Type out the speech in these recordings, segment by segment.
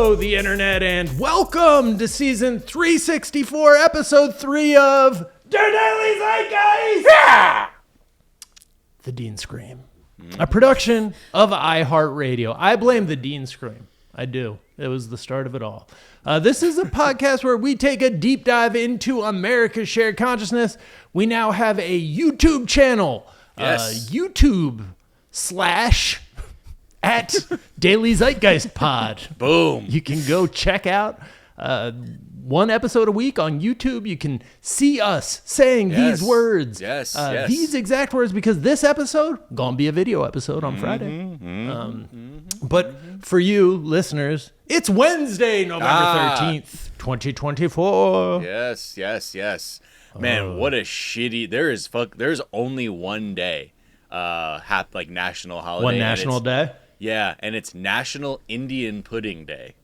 Hello, the internet, and welcome to season 364, episode 3 of DAILY ZEITGEIST! Yeah! The Dean Scream. A production of iHeartRadio. I blame the Dean Scream. I do. It was the start of it all. This is a podcast where we take a deep dive into America's shared consciousness. We now have a YouTube channel. Yes. YouTube / at Daily Zeitgeist Pod. Boom. You can go check out one episode a week on YouTube. You can see us saying these words. Yes, These exact words, because this episode gonna be a video episode on Friday. But for you listeners, it's Wednesday, November 13th, 2024. Yes. Man, what a shitty. There's only one day, like national holiday. One national day? Yeah, and it's National Indian Pudding Day.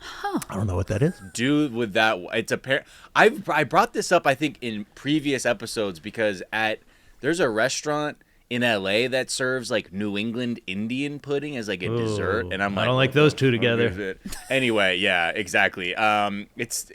Huh. I don't know what that is. Dude, with that, it's I brought this up, I think, in previous episodes because there's a restaurant in LA that serves like New England Indian pudding as like a dessert, and I'm like, I don't like those two together. Anyway, yeah, exactly. Just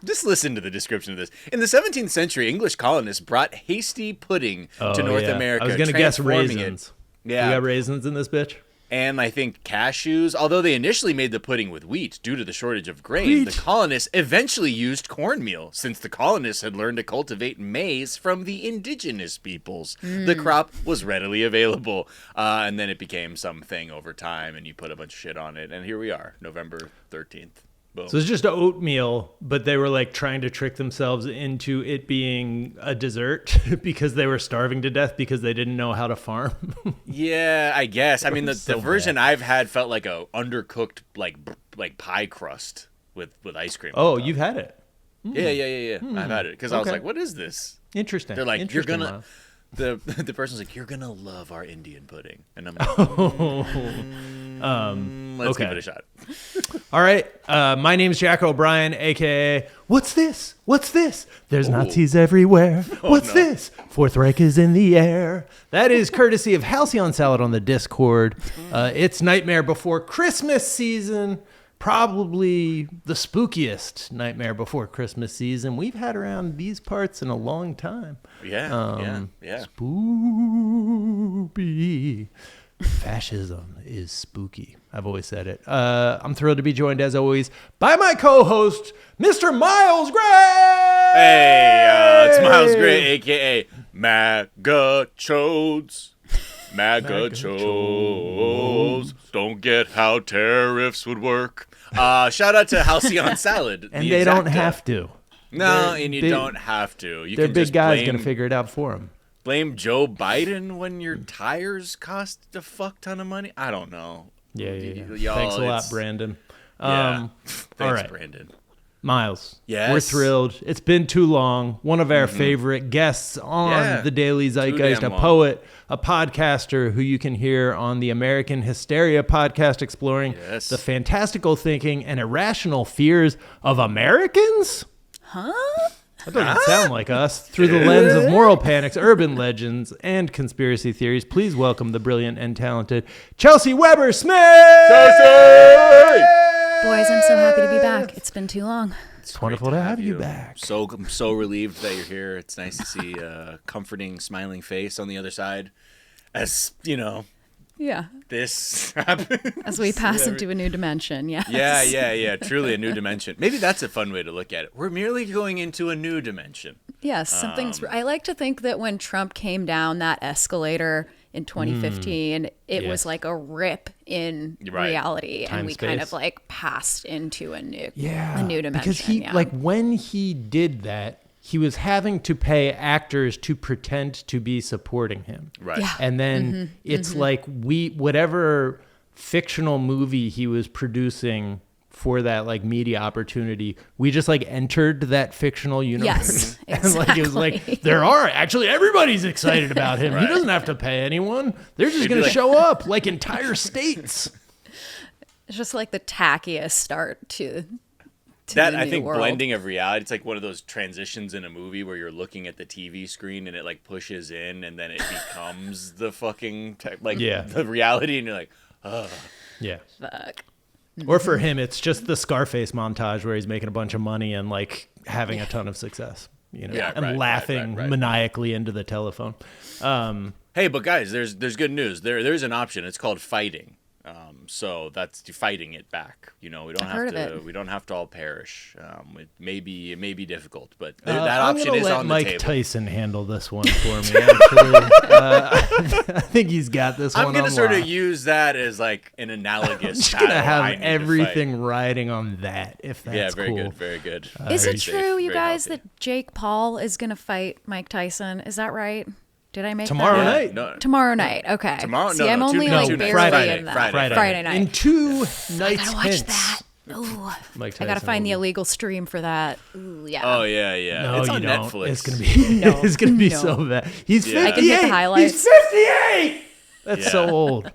listen to the description of this. In the 17th century, English colonists brought hasty pudding to North America. I was gonna guess raisins. Yeah, we got raisins in this bitch. And I think cashews, although they initially made the pudding with wheat due to the shortage of grain, the colonists eventually used cornmeal since the colonists had learned to cultivate maize from the indigenous peoples. The crop was readily available, and then it became something over time, and you put a bunch of shit on it, and here we are, November 13th. Boom. So it's just oatmeal, but they were like trying to trick themselves into it being a dessert because they were starving to death because they didn't know how to farm. Yeah, I guess. I mean, the version I've had felt like a undercooked like pie crust with ice cream. Oh, you've had it? Yeah. I've had it because I was like, "What is this?" Interesting. They're like, "You're gonna." Miles. The person's like, "You're gonna love our Indian pudding," and I'm like, "Let's give it a shot." All right. My name's JackO'Brien, aka What's this? What's this? There's Nazis everywhere. What's this? Fourth Reich is in the air. That is courtesy of Halcyon Salad on the Discord. It's Nightmare Before Christmas season. Probably the spookiest Nightmare Before Christmas season we've had around these parts in a long time. Yeah. Spoopy. Fascism is spooky. I've always said it. I'm thrilled to be joined, as always, by my co-host, Mr. Miles Gray. Hey, it's Miles Gray, a.k.a. Magga Chodes. Magga Chodes. Don't get how tariffs would work. Shout out to Halcyon Salad. And they don't have to. No, and you don't have to. Their big guy's going to figure it out for them. Blame Joe Biden when your tires cost a fuck ton of money? I don't know. Yeah. Thanks a lot, Brandon. Thanks, all right. Brandon. Miles, yes. We're thrilled. It's been too long. One of our favorite guests on the Daily Zeitgeist, a poet, a podcaster who you can hear on the American Hysteria podcast, exploring the fantastical thinking and irrational fears of Americans. Huh? That doesn't sound like us. Through the lens of moral panics, urban legends, and conspiracy theories, please welcome the brilliant and talented Chelsea Weber Smith. Chelsea! Boys, I'm so happy to be back. It's been too long. It's wonderful to have you back. I'm so relieved that you're here. It's nice to see a comforting, smiling face on the other side. As, Yeah. this happens. As we pass into a new dimension, yes. Yeah. Truly a new dimension. Maybe that's a fun way to look at it. We're merely going into a new dimension. Yes, something's. I like to think that when Trump came down that escalator in 2015, it was like a rip in reality, and we kind of like passed into a new dimension. Because when he did that, he was having to pay actors to pretend to be supporting him. Right. Yeah. And then it's like whatever fictional movie he was producing for that like media opportunity, we just like entered that fictional universe. Yes, exactly. And like it was like everybody's excited about him. He doesn't have to pay anyone. They're just going to show up like entire states. It's just like the tackiest start to that I think world. Blending of reality. It's like one of those transitions in a movie where you're looking at the TV screen and it like pushes in and then it becomes the fucking the reality, and you're like, oh yeah, fuck. Or for him, it's just the Scarface montage where he's making a bunch of money and like having a ton of success, and laughing maniacally into the telephone. Hey, but guys, there's good news. There's an option. It's called fighting. So that's fighting it back. We don't have to all perish. It may be difficult, but that option is on the table. Mike Tyson handle this one for me. Actually, I think he's got this one. I'm gonna sort of use that as like an analogous. I'm just gonna have everything riding on that. If that's very cool. good, very good. Is it true, you guys, healthy. that Jake Paul is gonna fight Mike Tyson? Is that right? Did I make tomorrow that? night? No. Tomorrow night. Okay. Tomorrow? See, No, I'm only like barely in that. Friday night. In 2 nights. I gotta watch hence. that. Ooh. Mike Tyson I gotta find the illegal stream for that. Ooh, yeah. Oh yeah. No, it's you on don't. Netflix. It's gonna be. It's gonna be so bad. He's 58. I can hit the highlights. He's 58. That's so old.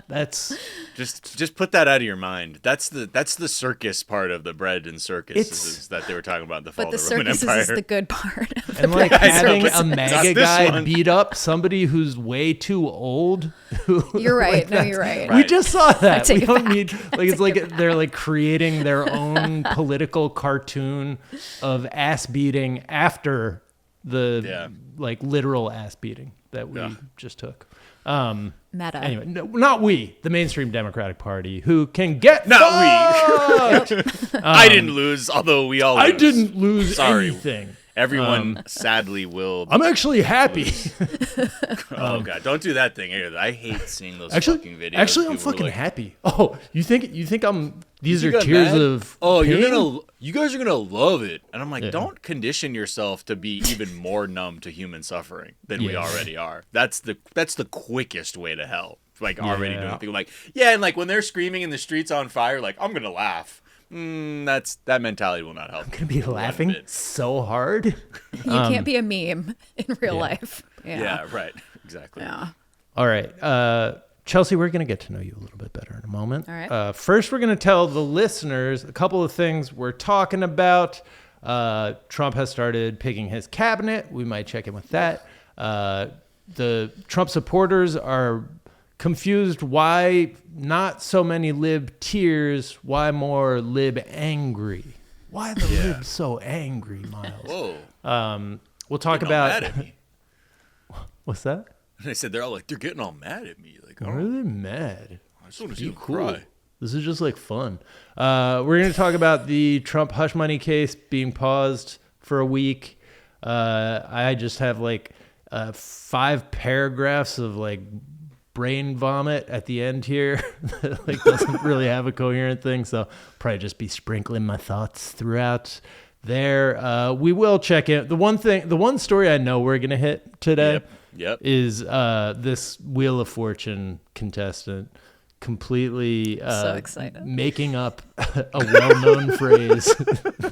That's just put that out of your mind. That's the circus part of the bread and circus is that they were talking about in the fall But the of the Roman circus Empire. is the good part. Of the and like having a Not Magga this guy one. beat up somebody who's way too old. You're right. Like, You're right. We just saw that. take We it don't back. need it's like they're like creating their own political cartoon of ass beating after the like literal ass beating that we just took. Meta. Anyway, no, not we, the mainstream Democratic Party, who can get Not we. I didn't lose, although we all lose. I didn't lose Sorry. anything. Everyone sadly will. I'm actually happy. Oh god, don't do that thing either. I hate seeing those fucking videos. Actually, I'm People are fucking like, happy. Oh, you think I'm? These are got tears mad? of. Oh, pain? you guys are gonna love it. And I'm like, don't condition yourself to be even more numb to human suffering than we already are. That's the quickest way to hell. Like already doing things like and like when they're screaming in the streets on fire, like I'm gonna laugh. That mentality will not help. I'm gonna be laughing so hard. You can't be a meme in real life. Yeah, right. Exactly. Yeah. All right, Chelsea, we're gonna get to know you a little bit better in a moment. All right. First, we're gonna tell the listeners a couple of things we're talking about. Trump has started picking his cabinet. We might check in with that. The Trump supporters are confused why not so many lib tears, why more lib angry. Why the libs so angry, Miles? Whoa. We'll talk Getting all about mad at me. What's that? They said they're getting all mad at me. Like, Why are they mad? I just want to see them Cool. cry. This is just like fun. We're going to talk about the Trump hush money case being paused for a week. I just have like 5 paragraphs of like brain vomit at the end here that like doesn't really have a coherent thing, so probably just be sprinkling my thoughts throughout there. We will check in. The one story I know we're gonna hit today is this Wheel of Fortune contestant completely So excited. making up a well-known phrase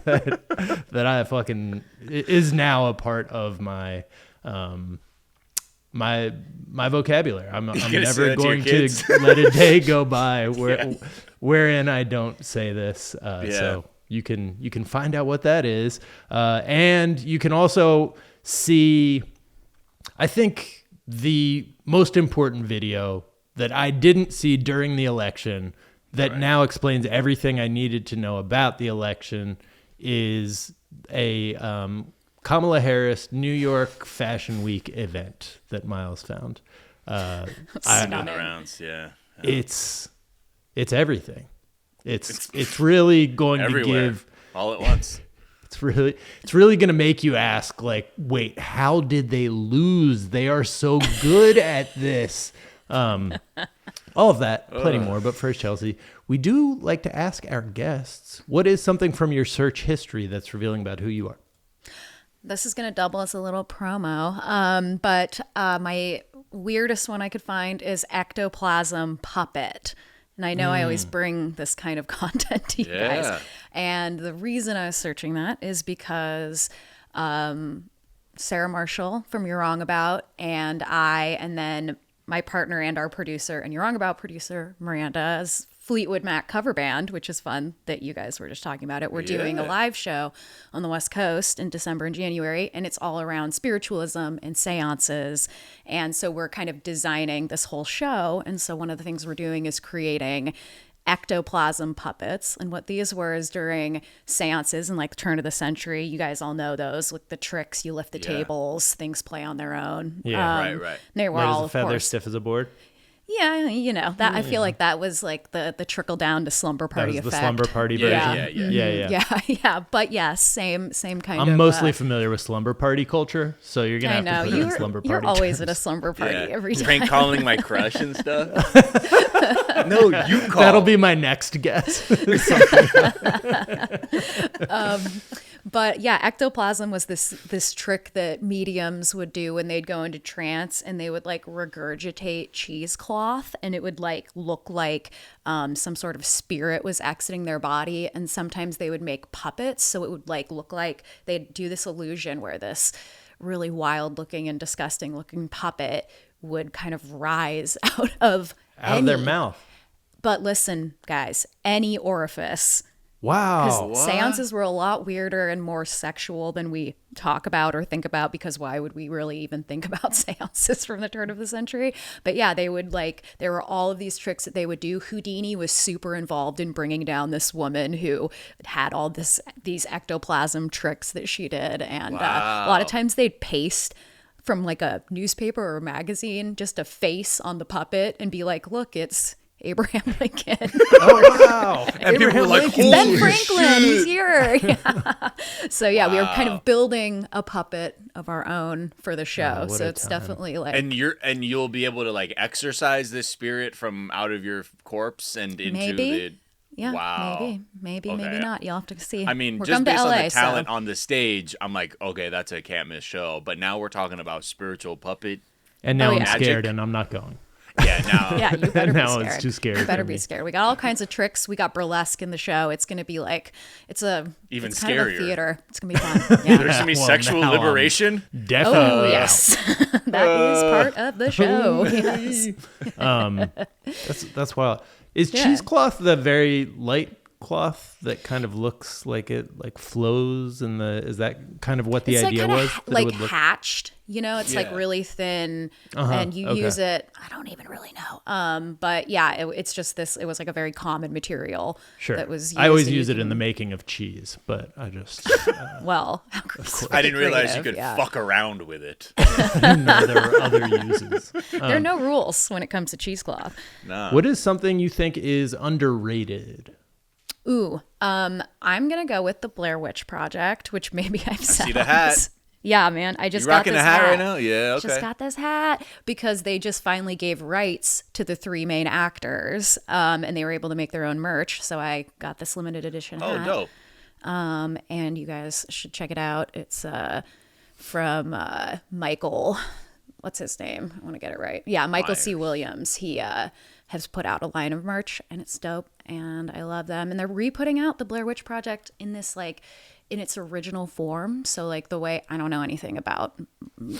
that I fucking is now a part of my my vocabulary. I'm never going to let a day go by wherein I don't say this. So you can find out what that is, and you can also see, I think, the most important video that I didn't see during the election that now explains everything I needed to know about the election is a Kamala Harris New York Fashion Week event that Miles found. On the rounds, It's everything. It's really going everywhere, to give all at once. It's really going to make you ask, like, wait, how did they lose? They are so good at this. All of that, plenty more. But first, Chelsea, we do like to ask our guests, what is something from your search history that's revealing about who you are? This is going to double as a little promo. But my weirdest one I could find is ectoplasm puppet. And I know I always bring this kind of content to you guys. And the reason I was searching that is because Sarah Marshall from You're Wrong About and I, and then my partner and our producer and You're Wrong About producer, Miranda's Fleetwood Mac cover band, which is fun that you guys were just talking about it. We're doing a live show on the West Coast in December and January, and it's all around spiritualism and seances. And so we're kind of designing this whole show. And so one of the things we're doing is creating ectoplasm puppets. And what these were is during seances in like the turn of the century. You guys all know those, like the tricks. You lift the tables, things play on their own. Right. They were Light all, as a of feather, course. stiff as a board. Yeah, you know that. I feel like that was like the trickle down to slumber party That was effect. the slumber party version. Yeah. But yes, same kind of. I'm mostly familiar with slumber party culture, so you're gonna have to put it in slumber party. You're always terms. at a slumber party every time. Prank calling my crush and stuff. No, you call. That'll be my next guess. But yeah, ectoplasm was this trick that mediums would do when they'd go into trance, and they would like regurgitate cheesecloth, and it would like look like some sort of spirit was exiting their body. And sometimes they would make puppets, so it would like look like they'd do this illusion where this really wild looking and disgusting looking puppet would kind of rise out of their mouth. But listen, guys, any orifice. Wow. Seances were a lot weirder and more sexual than we talk about or think about, because why would we really even think about seances from the turn of the century? But yeah, they would there were all of these tricks that they would do. Houdini was super involved in bringing down this woman who had all these ectoplasm tricks that she did. And a lot of times they'd paste from like a newspaper or a magazine just a face on the puppet and be like, look, it's Abraham Lincoln. Oh, wow. And people were like, Ben Franklin, he's here. Yeah. So yeah, we were kind of building a puppet of our own for the show. Oh, So it's definitely like, and you'll be able to like exorcise this spirit from out of your corpse and into maybe. the. Yeah, Wow. maybe Okay. not. You'll have to see. I mean, we're just coming to based on LA, the talent so. on the stage, I'm like, okay, that's a can't miss show. But now we're talking about spiritual puppet. And now I'm Magic. scared, and I'm not going. Yeah, now. Yeah, you better be Now scared. it's too scary You better for be me. scared. We got all kinds of tricks. We got burlesque in the show. It's going to be like, Even it's kind of a scarier. theater. It's going to be fun. Yeah. There's gonna be Well, sexual now I'm liberation. Definitely. Oh, yes. That is part of the show. Yes. That's wild. Is Yeah. cheesecloth the very light cloth that kind of looks like it like flows in the? Is that kind of what the It's idea like was? kind of That it like would look- hatched, you know, it's like Yeah. really thin, Uh-huh, and you okay. use it. I don't even really know. But yeah, it's just this. It was like a very common material. Sure. That was. I always used, and use you it in the can- making of cheese, but I just Well, I didn't realize you creative, could yeah. fuck around with it. didn't know there were other uses. There are no rules when it comes to cheesecloth. Nah. What is something you think is underrated? Ooh, I'm gonna go with the Blair Witch Project, which maybe I've said. see the on hat. this. Yeah, man, I just You got rocking this a hat right now? Yeah, okay. Just got this hat because they just finally gave rights to the 3 main actors, and they were able to make their own merch. So I got this limited edition Oh, hat. dope. And you guys should check it out. It's from Michael. What's his name? I want to get it right. Yeah, Michael C. Williams. He has put out a line of merch, and it's dope, and I love them. And they're re-putting out the Blair Witch Project in this like in its original form. So like the way, I don't know anything about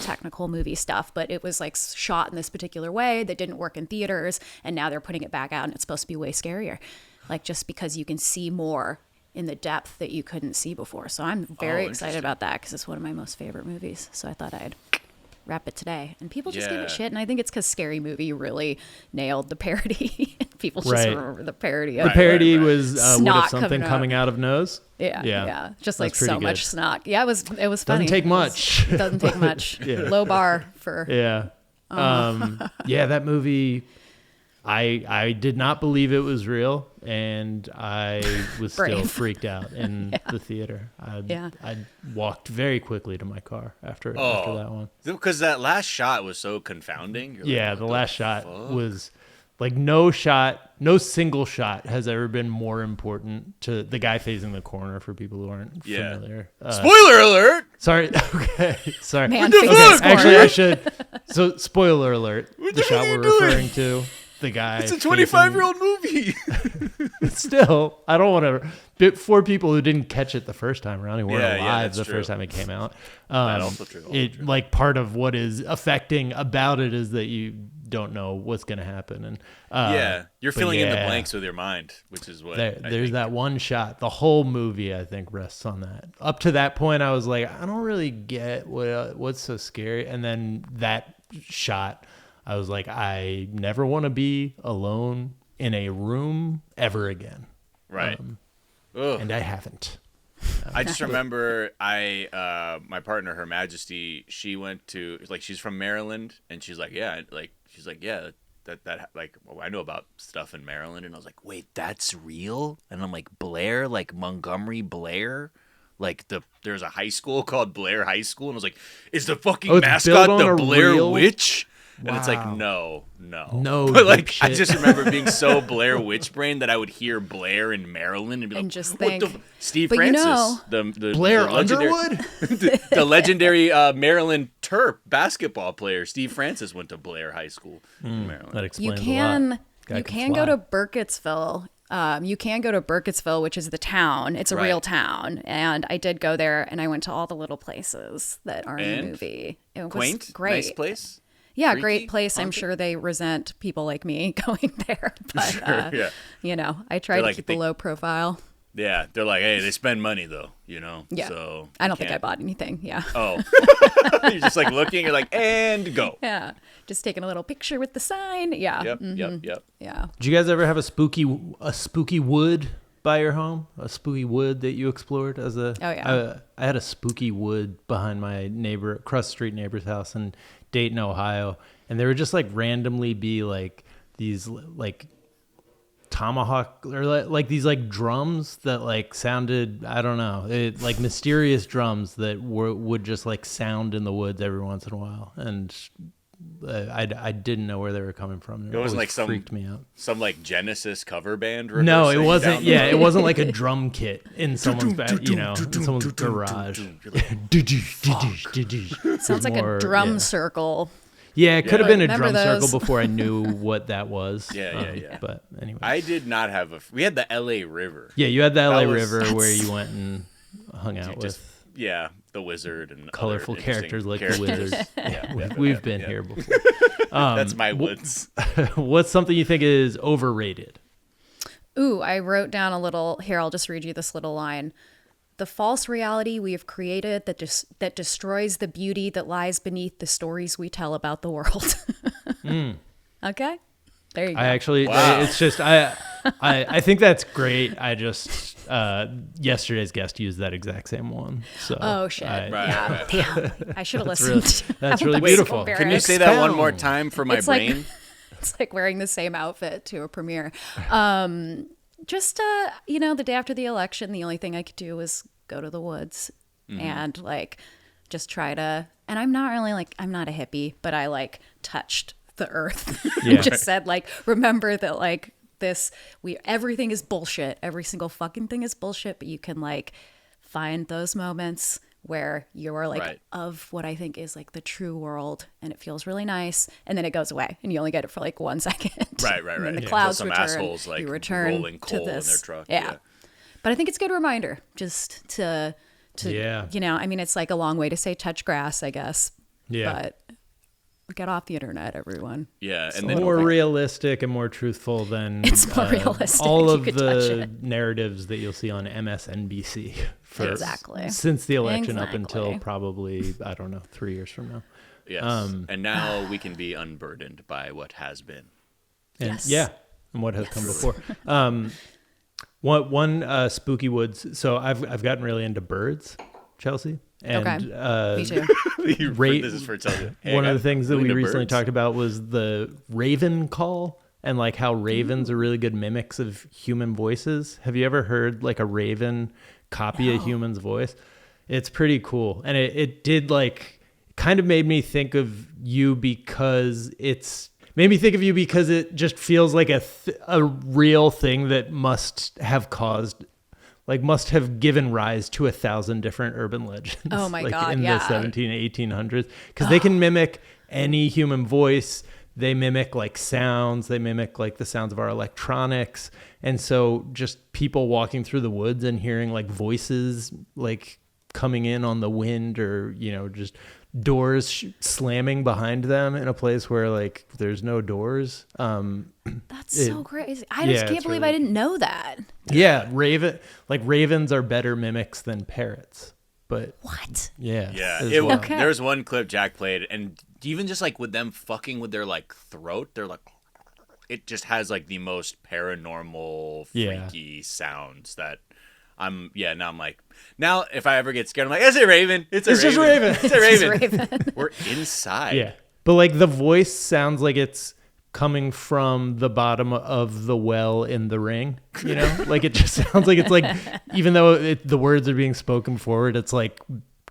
technical movie stuff, but it was like shot in this particular way that didn't work in theaters, and now they're putting it back out, and it's supposed to be way scarier. Like just because you can see more in the depth that you couldn't see before. So I'm very excited about that because it's one of my most favorite movies. So I thought I'd wrap it today. And people just give Yeah. it shit. And I think it's because Scary Movie really nailed the parody. People just Right. remember the parody. The Of parody right. was what Snot if something coming out. of nose? Yeah. Just like That's pretty so much good. snot. Yeah, it was funny. Doesn't take much. It doesn't take much. Yeah. Low bar for. Yeah. Yeah, that movie, I did not believe it was real, and I was still Brave. freaked out in the theater. Yeah. I walked very quickly to my car after that one. Because that last shot was so confounding. You're like, Yeah, what the last shot fuck? was like no single shot has ever been more important to the guy facing the corner for people who aren't Yeah. familiar. Spoiler alert! Sorry. Okay. Sorry. Man Okay, faces corner. actually, I should. So, spoiler alert. The the shot hell are we're you doing? referring to, the guy. It's a 25-year-old movie. Still, I don't want to. For people who didn't catch it the first time around, who weren't Yeah, alive that's the true. first time it came out. also true, also It true. like part of what is affecting about it is that you don't know what's going to happen, and Yeah, you're but filling in the yeah. blanks with your mind, which is what There's I think. that one shot. The whole movie, I think, rests on that. Up to that point, I was like, I don't really get what's so scary. And then that shot, I was like, I never want to be alone in a room ever again. Right. And I haven't. I just remember my partner, Her Majesty, she went to, like, she's from Maryland, and she's like, yeah, that well, I know about stuff in Maryland. And I was like, wait, that's real? And I'm like, Blair, like Montgomery Blair? Like there's a high school called Blair High School, and I was like, is the fucking mascot the Blair Witch? And it's like, no. But like, I just remember being so Blair Witch brain that I would hear Blair in Maryland and be like, and just think, Steve Francis, the Blair legendary, Underwood, the legendary Maryland Terp basketball player Steve Francis went to Blair High School in Maryland. That explains a lot. You can go to Burkittsville. You can go to Burkittsville, which is the town. It's a real town. And I did go there, and I went to all the little places that are in the movie. It was quaint, great. nice place. Yeah, Freaky, great place. haunted? I'm sure they resent people like me going there. But, I try to keep a low profile. Yeah, they're like, hey, they spend money, though, Yeah. So I don't think I bought anything. Yeah. Oh. You're just like looking, you're like, and go. Yeah. Just taking a little picture with the sign. Yeah. Yep. Yeah. Did you guys ever have a spooky wood by your home? A spooky wood that you explored as a? Oh yeah. I had a spooky wood behind my across the street neighbor's house in Dayton, Ohio, and there would just like randomly be like these like tomahawk or like these like drums that like sounded, I don't know, like mysterious drums that would just like sound in the woods every once in a while, and I didn't know where they were coming from. It wasn't like freaked me out. Some like Genesis cover band. No, it wasn't. Yeah, it wasn't like a drum kit in someone's in someone's garage. Sounds like a drum circle. Yeah, it could have been a Remember drum those? circle before I knew what that was. Yeah. But anyway, I did not have we had the LA River. Yeah, you had the LA River where you went and hung out with. The Wizard and colorful other characters like characters. the Wizard. We've been here before. That's my woods. What's something you think is overrated? Ooh, I wrote down a little. Here, I'll just read you this little line. The false reality we have created that destroys the beauty that lies beneath the stories we tell about the world. Okay? There you go. I actually, it's just, I think that's great. I just, yesterday's guest used that exact same one. So oh, shit. Right. Damn. I should have listened. That's really beautiful. Can you say that one more time for my brain? It's like wearing the same outfit to a premiere. Just, the day after the election, the only thing I could do was go to the woods and like just try to, and I'm not really like, I'm not a hippie, but I like touched the earth and just said like, remember that like everything is bullshit. Every single fucking thing is bullshit, but you can like find those moments where you are like of what I think is like the true world, and it feels really nice, and then it goes away, and you only get it for like 1 second. Right. And then the clouds some return. Assholes like you return rolling coal to this. in their truck. Yeah. But I think it's a good reminder just to I mean, it's like a long way to say touch grass, I guess. Yeah. But get off the internet, everyone. Yeah, and then more realistic and more truthful than it's more realistic. All of the narratives that you'll see on MSNBC since the election up until probably 3 years from now. Yes, and now we can be unburdened by what has been. And, and what has come before. One spooky woods. So I've gotten really into birds, Chelsea. And, me too. This is for Chelsea. One of the things that we recently talked about was the raven call and like how ravens are really good mimics of human voices. Have you ever heard like a raven copy a human's voice? It's pretty cool. And it did like kind of made me think of you because it just feels like a real thing that must have given rise to 1,000 different urban legends. Oh my God, in the 1800s. Because they can mimic any human voice. They mimic like sounds. They mimic like the sounds of our electronics. And so just people walking through the woods and hearing like voices like coming in on the wind, or, just doors slamming behind them in a place where like there's no doors. That's so crazy. I just can't believe I didn't know that. Yeah, ravens are better mimics than parrots. But what? Yeah. There's one clip Jack played, and even just like with them fucking with their like throat, they're like it just has like the most paranormal, freaky sounds that now I'm like, now if I ever get scared, I'm like, it's a raven. It's just Raven. It's a raven. We're inside. Yeah. But like the voice sounds like it's coming from the bottom of the well in The Ring, you know? Like it just sounds like it's like, even though the words are being spoken forward, it's like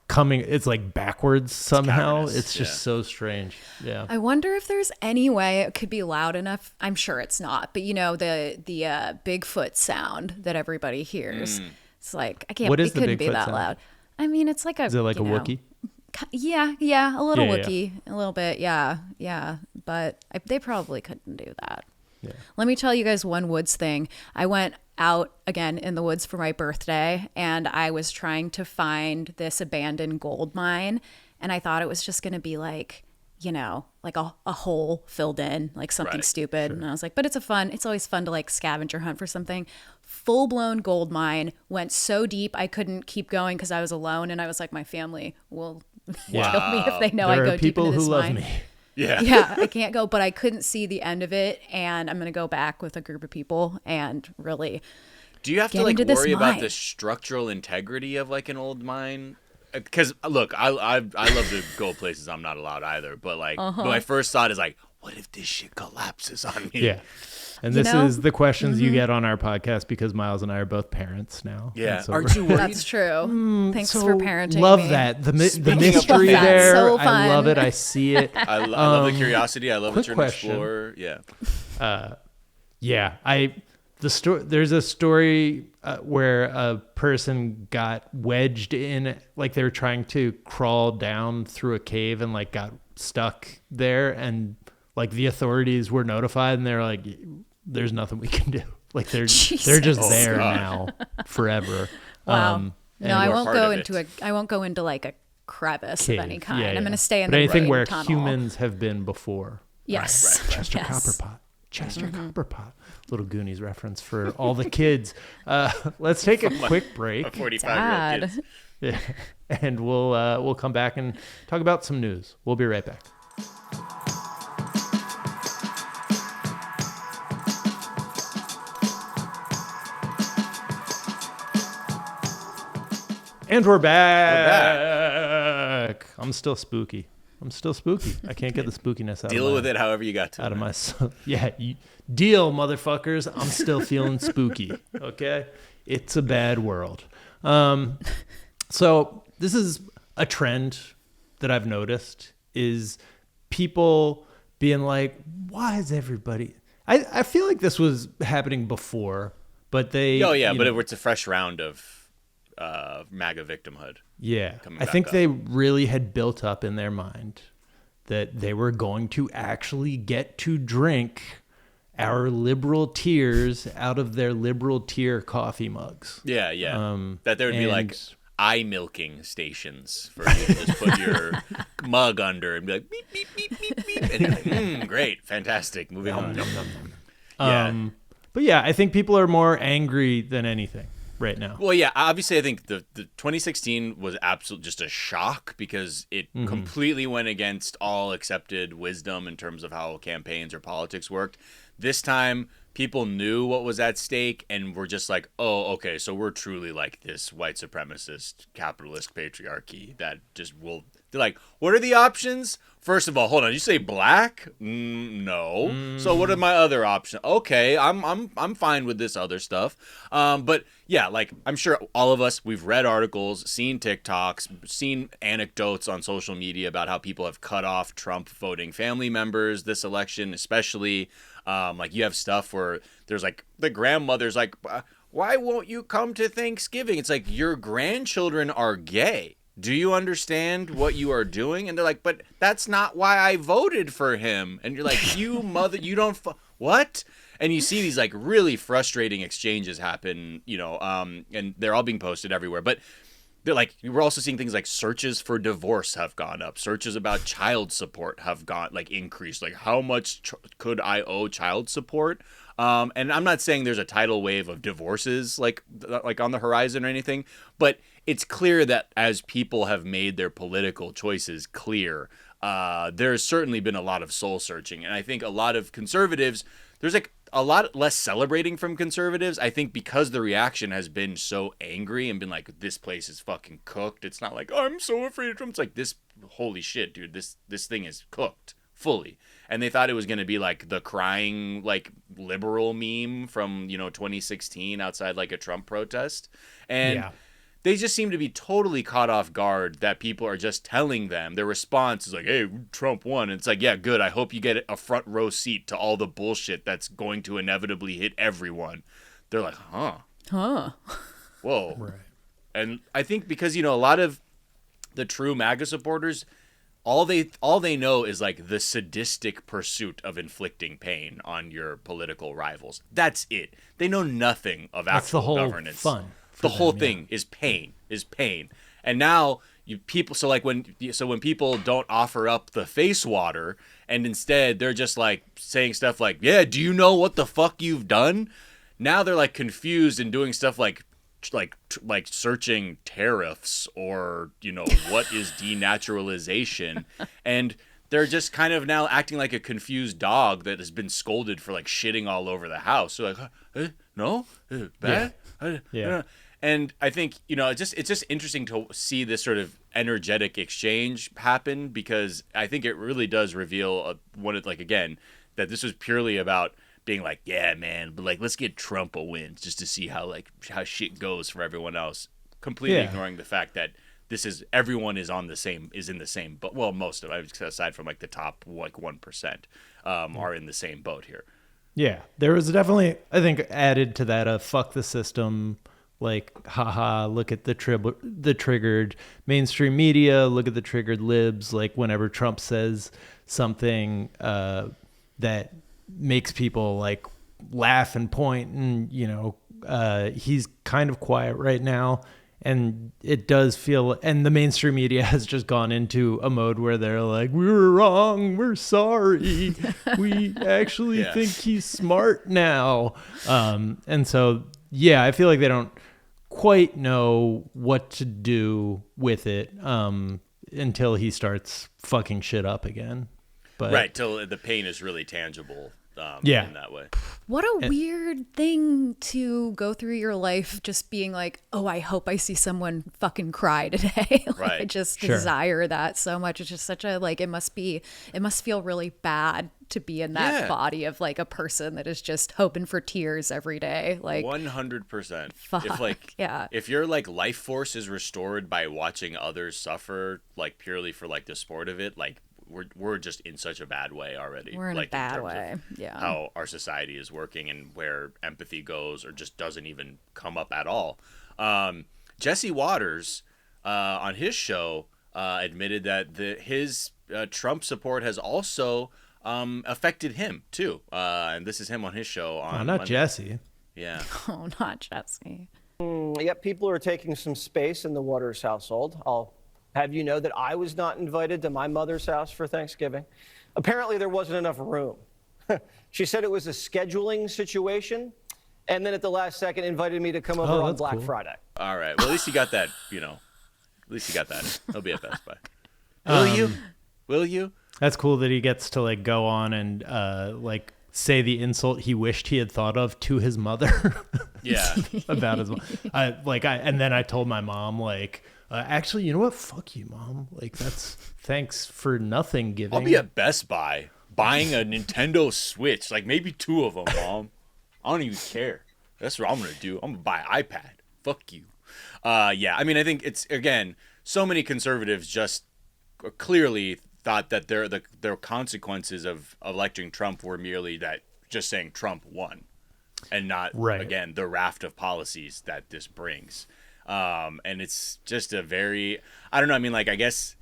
it's like backwards somehow. It's just so strange. Yeah. I wonder if there's any way it could be loud enough. I'm sure it's not, but you know, the Bigfoot sound that everybody hears. It's like, it couldn't be that loud. I mean, it's like Is it like a Wookiee? Yeah, a little Wookiee, a little bit, yeah. But they probably couldn't do that. Yeah. Let me tell you guys one woods thing. I went out again in the woods for my birthday, and I was trying to find this abandoned gold mine, and I thought it was just going to be like, you know, like a hole filled in, like something stupid. Sure. And I was like, but it's always fun to like scavenger hunt for something. Full-blown gold mine, went so deep I couldn't keep going because I was alone, and I was like, my family will kill me if they know I go deep into this mine. There are people who love me. Yeah, I can't go, but I couldn't see the end of it, and I'm going to go back with a group of people and really Do you have to like worry about the structural integrity of like an old mine? Because look, I love to go places I'm not allowed either, but like my first thought is like, what if this shit collapses on me? Yeah. And this is the questions you get on our podcast because Miles and I are both parents now. Yeah. So aren't you worried? That's true. Thanks for parenting love me. that. The mystery there. So I love it. I see it. I love the curiosity. I love that you're an explorer. Yeah. There's a story where a person got wedged in, like they were trying to crawl down through a cave and like got stuck there, and like the authorities were notified, and they're like, there's nothing we can do. Like they're just there now forever. Wow. No, I won't go into like a crevice of any kind. I'm going to stay in the anything where tunnel. Humans have been before. Yes. Right. Chester Copperpot. Chester Copperpot. Little Goonies reference for all the kids. Let's take a quick break. 45-year-old kids. Yeah. And we'll come back and talk about some news. We'll be right back. And we're back. I'm still spooky. I can't get the spookiness out. Deal with it however you got to. Out of my deal, motherfuckers. I'm still feeling spooky. Okay, it's a bad world. So this is a trend that I've noticed is people being like, why is everybody? I feel like this was happening before, but they. Oh yeah, but it's a fresh round of Magga victimhood. Yeah, I think they really had built up in their mind that they were going to actually get to drink our liberal tears out of their liberal tear coffee mugs. Yeah. That there would be like eye milking stations for you to just put your mug under and be like, beep, beep, beep, beep, beep. And you're like, great, fantastic, moving on. But yeah, I think people are more angry than anything right now. Well, yeah, obviously I think the 2016 was absolutely just a shock because it completely went against all accepted wisdom in terms of how campaigns or politics worked. This time, people knew what was at stake and were just like, oh, okay, so we're truly like this white supremacist, capitalist patriarchy that just will... They're like, what are the options? First of all, hold on, you say black? No. So what are my other options? Okay, I'm fine with this other stuff. But yeah, like I'm sure all of us, we've read articles, seen TikToks, seen anecdotes on social media about how people have cut off Trump voting family members this election, especially like you have stuff where there's like the grandmother's like, why won't you come to Thanksgiving? It's like your grandchildren are gay. Do you understand what you are doing? And they're like, but that's not why I voted for him. And you're like, you mother, you don't, what? And you see these like really frustrating exchanges happen, and they're all being posted everywhere. But they're like, we're also seeing things like searches for divorce have gone up. Searches about child support have increased. Like how much could I owe child support? And I'm not saying there's a tidal wave of divorces like on the horizon or anything, but it's clear that as people have made their political choices clear, there's certainly been a lot of soul searching. And I think a lot of conservatives, there's like a lot less celebrating from conservatives, I think, because the reaction has been so angry and been like, this place is fucking cooked. It's not like, I'm so afraid of Trump. It's like, this, holy shit, dude, this thing is cooked fully. And they thought it was going to be like the crying, like, liberal meme from, 2016 outside like a Trump protest. And they just seem to be totally caught off guard that people are just telling them. Their response is like, hey, Trump won. And it's like, yeah, good. I hope you get a front row seat to all the bullshit that's going to inevitably hit everyone. They're like, huh. Whoa. Right. And I think because, a lot of the true MAGA supporters, all they know is like the sadistic pursuit of inflicting pain on your political rivals. That's it. They know nothing of actual governance. Fun. The whole thing is pain. And now when people don't offer up the face water and instead they're just like saying stuff like, yeah, do you know what the fuck you've done? Now they're like confused and doing stuff like searching tariffs or, what is denaturalization. And they're just kind of now acting like a confused dog that has been scolded for like shitting all over the house. So like, no, bad. Yeah. And I think, it's just interesting to see this sort of energetic exchange happen, because I think it really does reveal that this was purely about being like, yeah, man, but like, let's get Trump a win just to see how shit goes for everyone else, completely ignoring the fact that everyone is in the same boat. Well, most of it, aside from like the top 1%, are in the same boat here. Yeah, there was definitely, I think, added to that fuck the system. Like, haha, look at the triggered mainstream media, look at the triggered libs. Like, whenever Trump says something that makes people, like, laugh and point, and, he's kind of quiet right now. And it does feel, and the mainstream media has just gone into a mode where they're like, we were wrong, we're sorry, we actually think he's smart now. And so, yeah, I feel like they don't quite know what to do with it until he starts fucking shit up again. But right, till the pain is really tangible. In that way. What a weird thing to go through your life just being like, oh, I hope I see someone fucking cry today. Right. I just desire that so much. It's just such a, like, it must feel really bad to be in that body of like a person that is just hoping for tears every day. Like 100%. Fuck, if your like life force is restored by watching others suffer, like purely for like the sport of it, like we're just in such a bad way already. We're in like, a bad in terms way. Of how our society is working and where empathy goes or just doesn't even come up at all. Jesse Waters on his show admitted that his Trump support has also affected him too. And this is him on his show on not Monday. Jesse. Yeah. Oh, not Jesse. Yep, people are taking some space in the Waters household. I'll have you know that I was not invited to my mother's house for Thanksgiving. Apparently, there wasn't enough room. She said it was a scheduling situation, and then at the last second invited me to come over on Black Friday. All right. Well, at least you got that, At least you got that. He'll be at Best Buy. Will you? That's cool that he gets to like go on and like say the insult he wished he had thought of to his mother. Yeah. About his mom. And then I told my mom, like, actually, you know what? Fuck you, Mom. Like, that's thanks for nothing giving. I'll be at Best Buy buying a Nintendo Switch, like maybe 2 of them, Mom. I don't even care. That's what I'm going to do. I'm going to buy an iPad. Fuck you. Yeah, I mean, I think it's, again, so many conservatives just clearly thought that their consequences of electing Trump were merely that just saying Trump won and not, again, the raft of policies that this brings. And it's just a very, I don't know. I mean, like, I guess,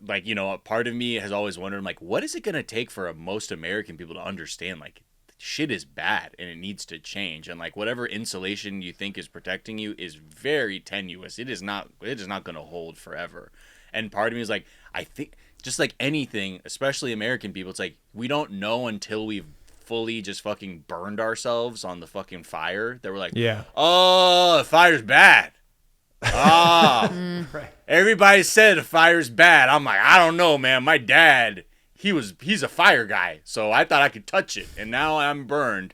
like, a part of me has always wondered, like, what is it going to take for most American people to understand, like, shit is bad and it needs to change. And like, whatever insulation you think is protecting you is very tenuous. It is not going to hold forever. And part of me is like, I think just like anything, especially American people, it's like, we don't know until we've fully just fucking burned ourselves on the fucking fire that we're like, oh, the fire's bad. Everybody said the fire's bad. I'm like, I don't know, man. My dad, he's a fire guy, so I thought I could touch it, and now I'm burned.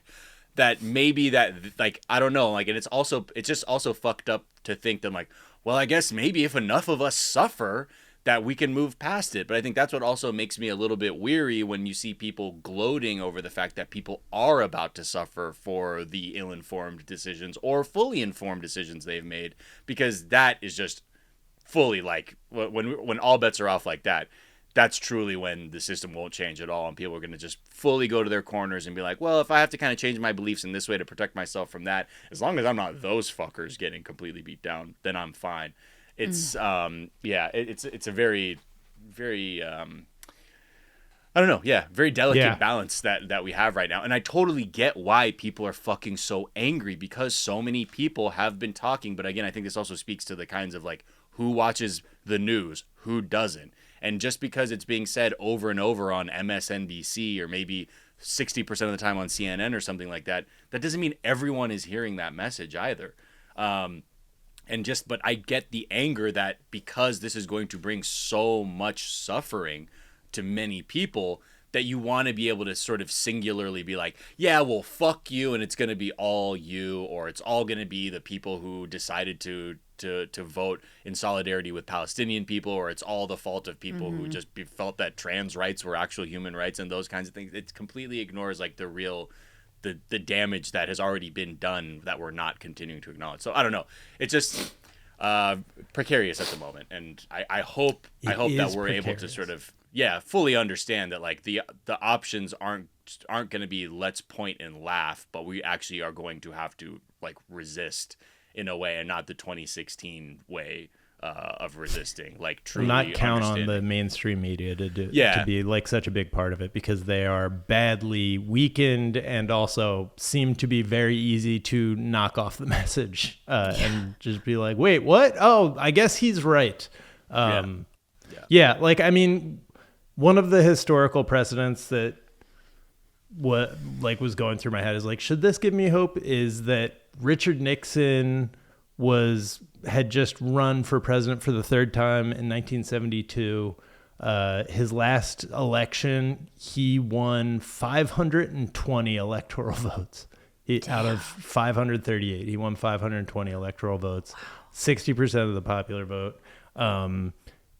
That maybe that, like, I don't know, like, and it's just also fucked up to think that, like, well, I guess maybe if enough of us suffer that we can move past it. But I think that's what also makes me a little bit weary when you see people gloating over the fact that people are about to suffer for the ill-informed decisions or fully informed decisions they've made, because that is just fully, like, when all bets are off like that, that's truly when the system won't change at all, and people are going to just fully go to their corners and be like, well, if I have to kind of change my beliefs in this way to protect myself from that, as long as I'm not those fuckers getting completely beat down, then I'm fine. It's it's a very, very I don't know, very delicate balance that we have right now. And I totally get why people are fucking so angry, because so many people have been talking. But again, I think this also speaks to the kinds of, like, who watches the news, who doesn't. And just because it's being said over and over on MSNBC or maybe 60% of the time on CNN or something like that, that doesn't mean everyone is hearing that message either. But I get the anger that because this is going to bring so much suffering to many people, that you want to be able to sort of singularly be like, yeah, well, fuck you, and it's going to be all you, or it's all going to be the people who decided to vote in solidarity with Palestinian people, or it's all the fault of people who just felt that trans rights were actual human rights and those kinds of things. It completely ignores, like, the real, the damage that has already been done that we're not continuing to acknowledge. So I don't know. It's just precarious at the moment, and I hope that we're able to sort of fully understand that, like, the options aren't going to be let's point and laugh, but we actually are going to have to, like, resist in a way, and not the 2016 way of resisting, like, truly not count on the mainstream media to be, like, such a big part of it, because they are badly weakened and also seem to be very easy to knock off the message and just be like, wait, what? Oh, I guess he's right. Like, I mean, one of the historical precedents that was going through my head is, like, should this give me hope, is that Richard Nixon had just run for president for the third time in 1972. His last election, he won 520 electoral votes out of 538. He won 520 electoral votes, 60% of the popular vote.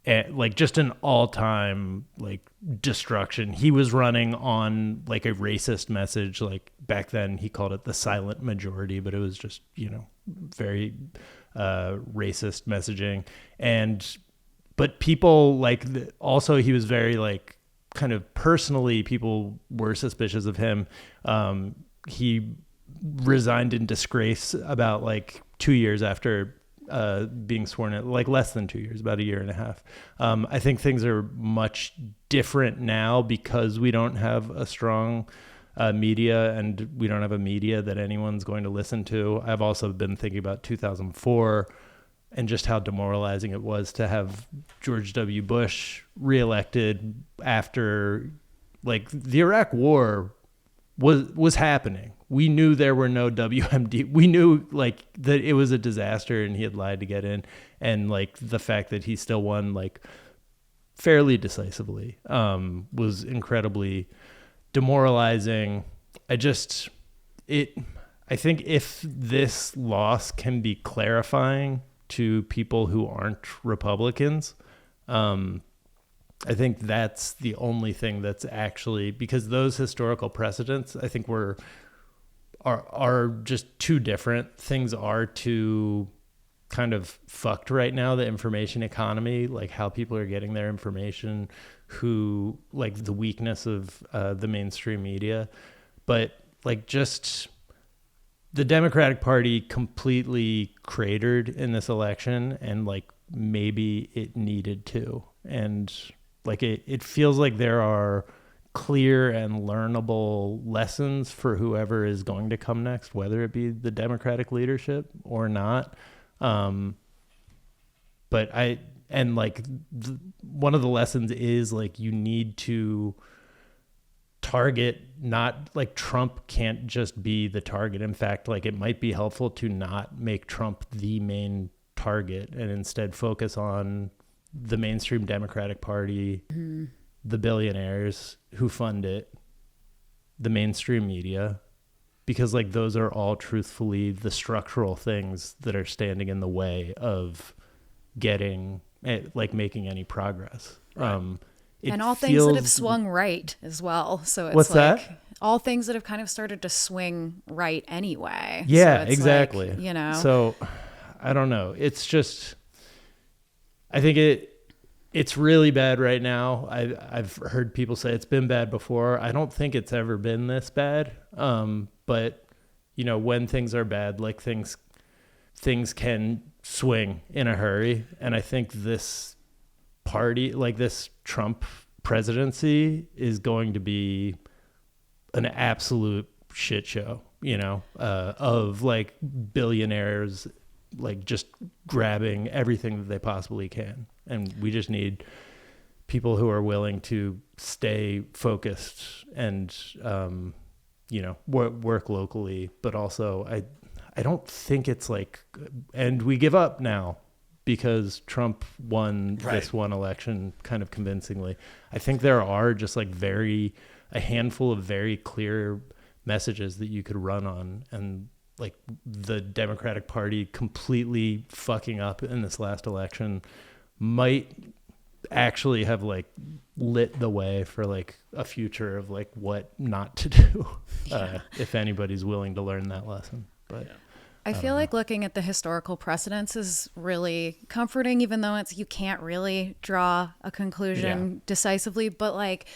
Like, just an all-time, like, destruction. He was running on, like, a racist message. Like, back then he called it the silent majority, but it was just, very racist messaging. But people, like, also he was very, like, kind of personally, people were suspicious of him. He resigned in disgrace about, like, 2 years after being sworn in, like, less than 2 years, about a year and a half. I think things are much different now because we don't have a strong media, and we don't have a media that anyone's going to listen to. I've also been thinking about 2004 and just how demoralizing it was to have George W. Bush reelected after, like, the Iraq War was happening. We knew there were no WMD. We knew, like, that it was a disaster and he had lied to get in. And, like, the fact that he still won, like, fairly decisively was incredibly demoralizing. I think if this loss can be clarifying to people who aren't Republicans, I think that's the only thing that's actually, because those historical precedents, I think are just too different. Things are too kind of fucked right now. The information economy, like how people are getting their information, who, like, the weakness of the mainstream media. But, like, just the Democratic Party completely cratered in this election, and, like, maybe it needed to. And, like, it feels like there are clear and learnable lessons for whoever is going to come next, whether it be the Democratic leadership or not. But one of the lessons is, like, you need to target, not, like, Trump can't just be the target. In fact, like, it might be helpful to not make Trump the main target and instead focus on the mainstream Democratic Party the billionaires who fund it, the mainstream media, because like those are all truthfully the structural things that are standing in the way of getting like making any progress. Right. And all things that have swung right as well. So it's What's like that? all things that have kind of started to swing right anyway. Yeah, so it's exactly. like, So I don't know. It's just, I think it's really bad right now. I've heard people say it's been bad before. I don't think it's ever been this bad. But when things are bad, like things can swing in a hurry. And I think this party, like this Trump presidency, is going to be an absolute shit show, of like billionaires, like just grabbing everything that they possibly can. And we just need people who are willing to stay focused and, work locally, but also I don't think it's like, and we give up now because Trump won this one election kind of convincingly. I think there are just like a handful of very clear messages that you could run on, and like the Democratic Party completely fucking up in this last election might actually have like lit the way for like a future of like what not to do if anybody's willing to learn that lesson. But I feel like looking at the historical precedents is really comforting, even though you can't really draw a conclusion decisively. But like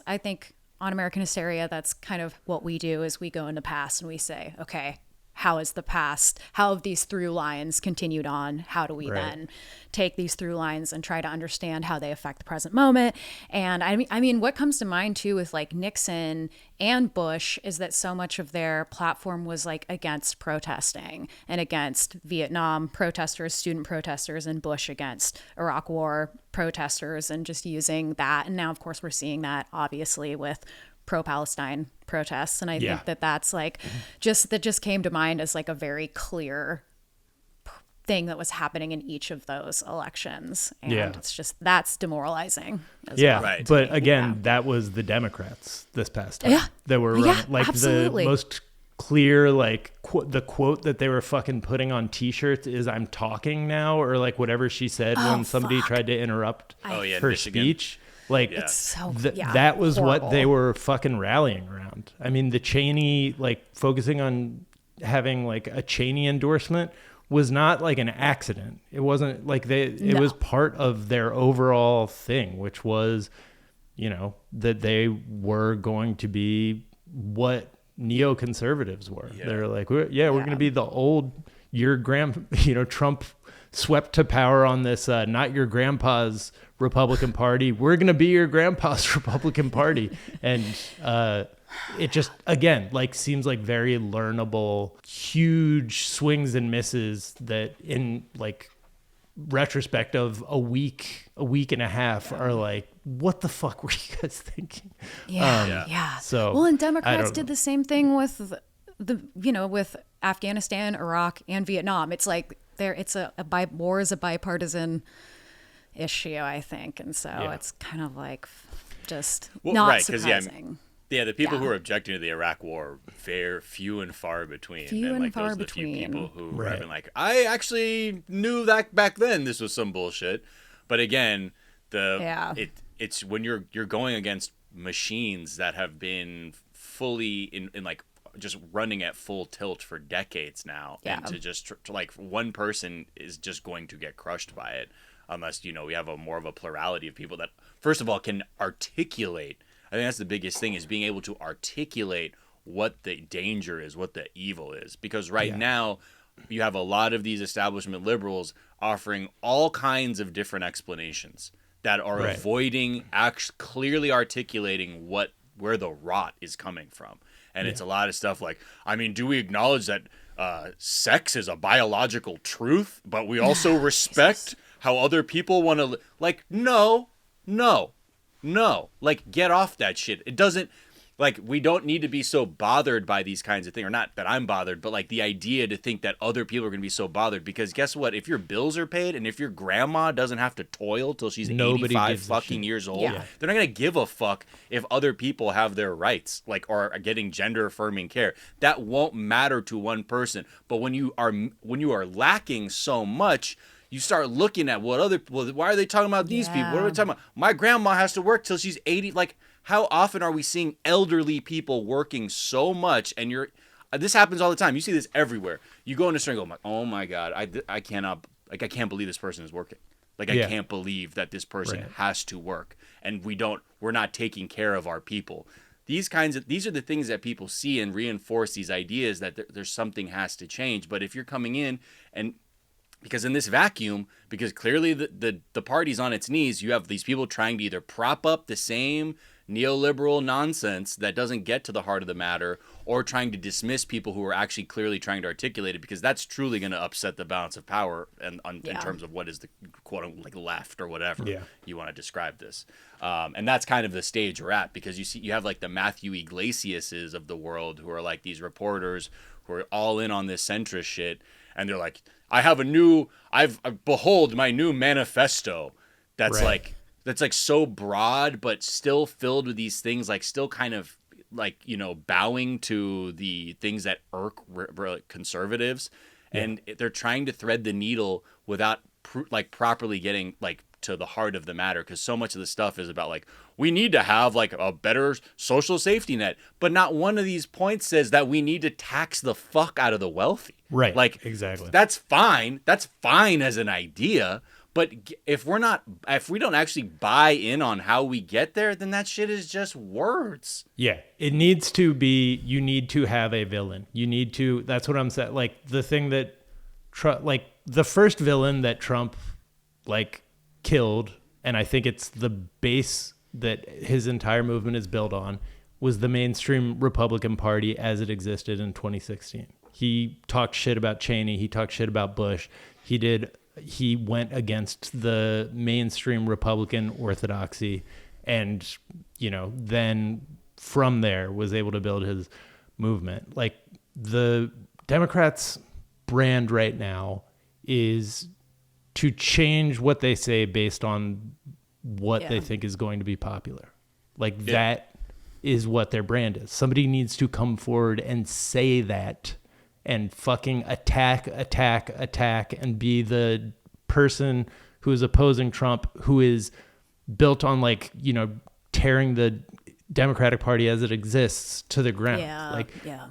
I think on American Hysteria, that's kind of what we do is we go in the past and we say, okay, how have these through lines continued on? How do we then take these through lines and try to understand how they affect the present moment? And I mean, what comes to mind too with like Nixon and Bush is that so much of their platform was like against protesting and against Vietnam protesters, student protesters, and Bush against Iraq War protesters, and just using that. And now, of course, we're seeing that obviously with pro-Palestine protests. And I think that's like just came to mind as like a very clear thing that was happening in each of those elections. And it's just, that's demoralizing. Right. But again, that was the Democrats this past time. That were running, like absolutely. The most clear, like the quote that they were fucking putting on t-shirts is "I'm talking now," or like whatever she said when somebody tried to interrupt her speech. Like it's so, that was horrible. what they were fucking rallying around. I mean, the Cheney, like focusing on having like a Cheney endorsement was not like an accident. It wasn't like it was part of their overall thing, which was, that they were going to be what neoconservatives were. They're like, we're going to be the old, Trump swept to power on this, not your grandpa's Republican Party. We're going to be your grandpa's Republican Party. And it just, again, like seems like very learnable, huge swings and misses that in like retrospect of a week and a half are like, what the fuck were you guys thinking? So, well, and Democrats did the same thing with with Afghanistan, Iraq, and Vietnam. It's like war is a bipartisan issue, I think, and so it's kind of like just not surprising. The people who are objecting to the Iraq War, few and far between. Few the few people who have been like, I actually knew that back then this was some bullshit. But again, it's when you're going against machines that have been fully in like just running at full tilt for decades now, and to just like one person is just going to get crushed by it unless we have more of a plurality of people that first of all can articulate. I think that's the biggest thing, is being able to articulate what the danger is, what the evil is, because now you have a lot of these establishment liberals offering all kinds of different explanations that are avoiding clearly articulating where the rot is coming from. And it's a lot of stuff like, I mean, do we acknowledge that sex is a biological truth, but we also respect how other people want to... Like, no. Like, get off that shit. It doesn't... like, we don't need to be so bothered by these kinds of things, or not that I'm bothered, but like the idea to think that other people are going to be so bothered, because guess what? If your bills are paid and if your grandma doesn't have to toil till she's 85 fucking years old, they're not going to give a fuck if other people have their rights, like, or are getting gender affirming care. That won't matter to one person. But when you are lacking so much, you start looking at why are they talking about these people? What are we talking about? My grandma has to work till she's 80. Like, how often are we seeing elderly people working so much? And this happens all the time. You see this everywhere. You go in a store and go, oh my God, I can't believe this person is working. Like, I can't believe that this person has to work. And we're not taking care of our people. These are the things that people see and reinforce these ideas that there's something has to change. But if you're coming in and, because in this vacuum, because clearly the party's on its knees, you have these people trying to either prop up the same neoliberal nonsense that doesn't get to the heart of the matter, or trying to dismiss people who are actually clearly trying to articulate it, because that's truly going to upset the balance of power in terms of what is the quote unquote like left or whatever you want to describe this. And that's kind of the stage we're at, because you have like the Matthew Iglesiases of the world who are like these reporters who are all in on this centrist shit, and they're like, behold my new manifesto. That's like so broad, but still filled with these things, like still kind of like, you know, bowing to the things that irk conservatives. And they're trying to thread the needle without properly getting like to the heart of the matter. Because so much of the stuff is about like, we need to have like a better social safety net. But not one of these points says that we need to tax the fuck out of the wealthy. Right. Like, exactly. That's fine. That's fine as an idea. But if we don't actually buy in on how we get there, then that shit is just words. Yeah, it needs to be, you need to have a villain. You need to, that's what I'm saying. Like the thing that, like the first villain that Trump like killed, and I think it's the base that his entire movement is built on, was the mainstream Republican Party as it existed in 2016. He talked shit about Cheney. He talked shit about Bush. He went against the mainstream Republican orthodoxy, and, you know, then from there was able to build his movement. Like the Democrats' brand right now is to change what they say based on what they think is going to be popular. Like that is what their brand is. Somebody needs to come forward and say that and fucking attack, and be the person who is opposing Trump, who is built on like, you know, tearing the Democratic Party as it exists to the ground.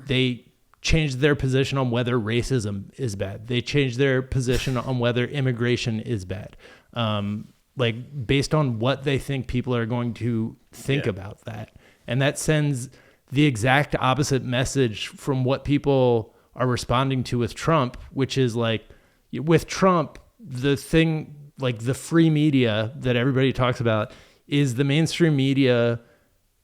They changed their position on whether racism is bad. They changed their position on whether immigration is bad. Like based on what they think people are going to think about that. And that sends the exact opposite message from what people are responding to with Trump, which is like, with Trump, the thing, like the free media that everybody talks about is the mainstream media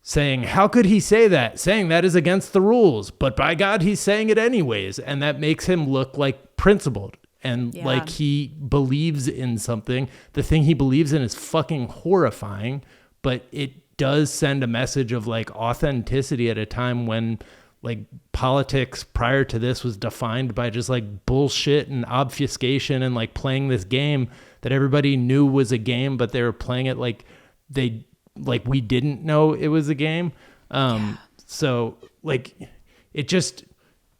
saying, how could he say that? Saying that is against the rules, but by God, he's saying it anyways. And that makes him look like principled and like he believes in something. The thing he believes in is fucking horrifying, but it does send a message of like authenticity at a time when like politics prior to this was defined by just like bullshit and obfuscation and like playing this game that everybody knew was a game, but they were playing it like we didn't know it was a game. So like it just,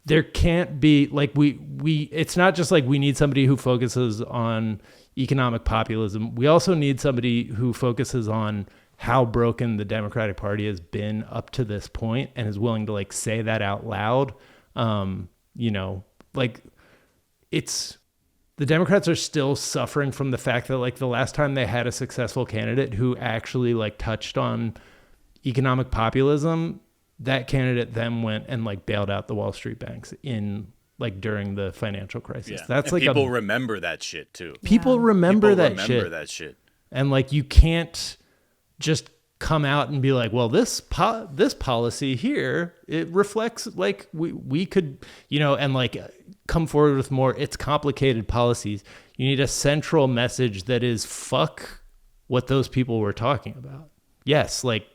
there can't be like it's not just like we need somebody who focuses on economic populism. We also need somebody who focuses on how broken the Democratic Party has been up to this point and is willing to like say that out loud. You know, like the Democrats are still suffering from the fact that like the last time they had a successful candidate who actually like touched on economic populism, that candidate then went and like bailed out the Wall Street banks in like during the financial crisis. That's and like people remember that shit too. People remember that shit. And like, you can't just come out and be like, well, this policy here, it reflects like we could, you know, and like come forward with more, it's complicated policies. You need a central message that is fuck what those people were talking about. Yes, like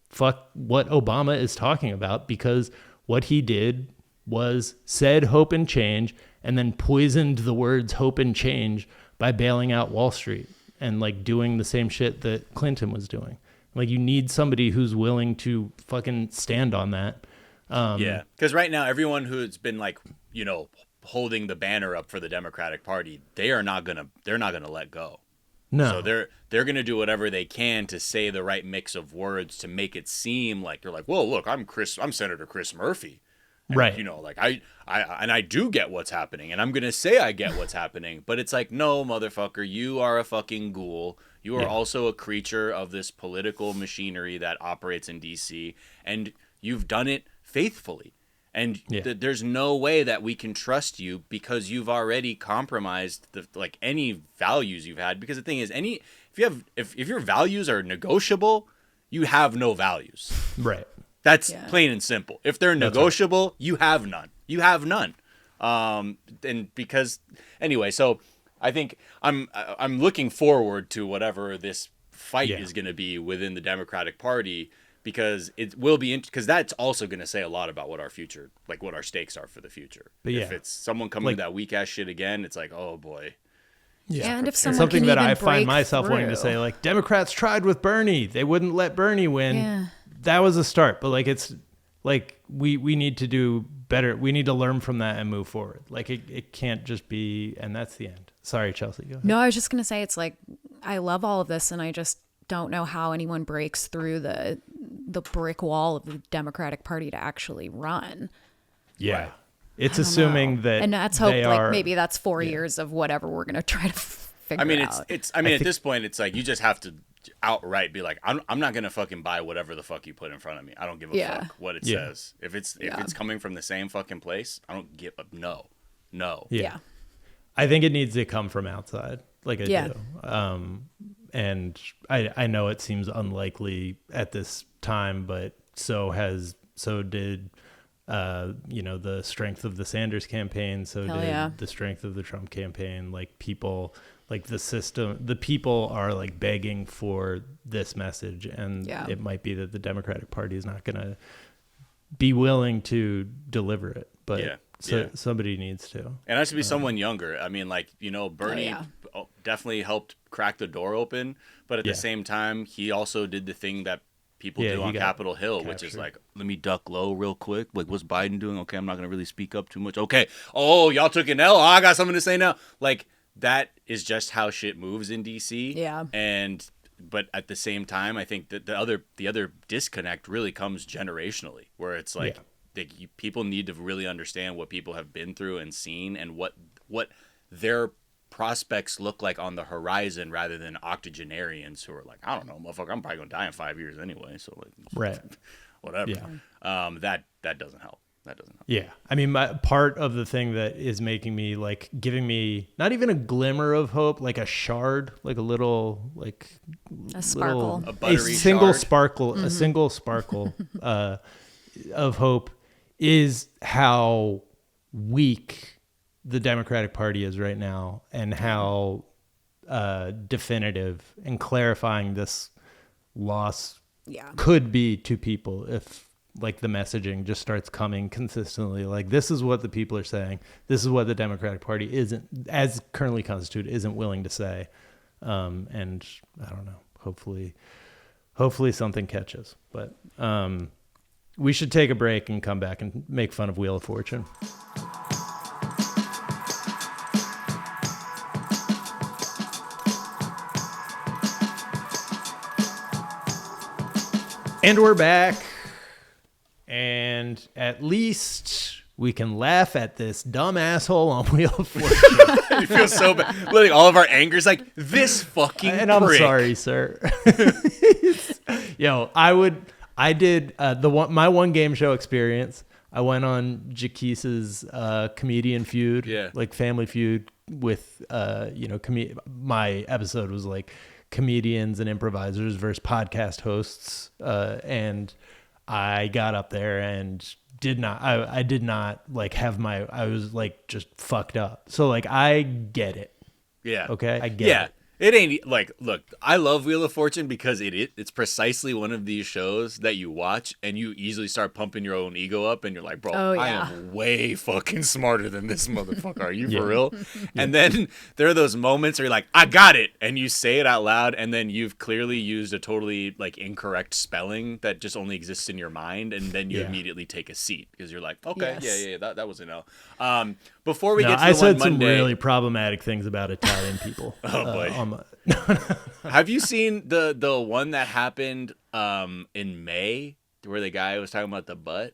fuck what Obama is talking about, because what he did was said hope and change and then poisoned the words hope and change by bailing out Wall Street and like doing the same shit that Clinton was doing. Like, you need somebody who's willing to fucking stand on that. Yeah, because right now everyone who's been like, you know, holding the banner up for the Democratic Party, they're not gonna let go. No. So they're gonna do whatever they can to say the right mix of words to make it seem like they're like, well, look, I'm Senator Chris Murphy. And, right. You know, like I do get what's happening, and I'm gonna say I get what's happening, but it's like, no, motherfucker, you are a fucking ghoul. You are also a creature of this political machinery that operates in DC, and you've done it faithfully. And there's no way that we can trust you, because you've already compromised any values you've had. Because the thing is, if your values are negotiable, you have no values. Right. That's plain and simple. If they're negotiable, you have none. You have none. And because anyway, so I think I'm looking forward to whatever this fight is going to be within the Democratic Party, because it will be because that's also going to say a lot about what our future, like what our stakes are for the future. But if it's someone coming with that weak ass shit again, it's like, oh boy. Yeah. And if someone something can that even I find myself through. wanting to say, like, Democrats tried with Bernie, they wouldn't let Bernie win. Yeah. That was a start, but like, it's like we need to do better. We need to learn from that and move forward. Like, it can't just be, and that's the end. Sorry, Chelsea, go ahead. No, I was just gonna say, it's like, I love all of this, and I just don't know how anyone breaks through the brick wall of the Democratic Party to actually run. Yeah. Right. It's assuming that, and let's hope maybe that's 4 years of whatever we're gonna try to figure out. At this point, it's like you just have to outright be like, I'm not gonna fucking buy whatever the fuck you put in front of me. I don't give a fuck what it says. If it's coming from the same fucking place, I don't give a no. Yeah. I think it needs to come from outside. Like I do. And I know it seems unlikely at this time, but so did the strength of the Sanders campaign. So did the strength of the Trump campaign. Like, people, like the system, the people are like begging for this message, and it might be that the Democratic Party is not going to be willing to deliver it, but somebody needs to. And it has to be someone younger. I mean, like, Bernie definitely helped crack the door open, but at the same time, he also did the thing that people do on Capitol Hill, which is like, let me duck low real quick. Like, what's Biden doing? Okay, I'm not going to really speak up too much. Okay. Oh, y'all took an L. Oh, I got something to say now. Like, that is just how shit moves in DC. Yeah. But at the same time, I think that the other disconnect really comes generationally, where it's like people need to really understand what people have been through and seen, and what their prospects look like on the horizon, rather than octogenarians who are like, I don't know, motherfucker, I'm probably gonna die in 5 years anyway, so like, whatever. That doesn't help. Yeah. I mean, part of the thing that is making me, like, giving me not even a glimmer of hope, like a shard, like a little, like a sparkle, a single sparkle, a single sparkle of hope, is how weak the Democratic Party is right now, and how definitive and clarifying this loss could be to people if, like, the messaging just starts coming consistently. Like, this is what the people are saying. This is what the Democratic Party isn't, as currently constituted, isn't willing to say. And I don't know, hopefully something catches, but we should take a break and come back and make fun of Wheel of Fortune. And we're back. And at least we can laugh at this dumb asshole on Wheel of Fortune. You feel so bad. Literally, all of our anger's like, this fucking and I'm prick. Sorry, sir. Yo, I did my one game show experience. I went on Jackis's comedian feud, like Family Feud with, my episode was like comedians and improvisers versus podcast hosts. And I got up there and I did not like I was like just fucked up. So like, I get it. Yeah. Okay. I get it. It ain't like, look, I love Wheel of Fortune because it's precisely one of these shows that you watch and you easily start pumping your own ego up and you're like, bro, I am way fucking smarter than this motherfucker. Are you for real? And then there are those moments where you're like, I got it. And you say it out loud and then you've clearly used a totally like incorrect spelling that just only exists in your mind. And then you immediately take a seat because you're like, okay, that was an L. Before we get to I the said one some Monday, really problematic things about Italian people. Oh boy. Have you seen the one that happened in May where the guy was talking about the butt?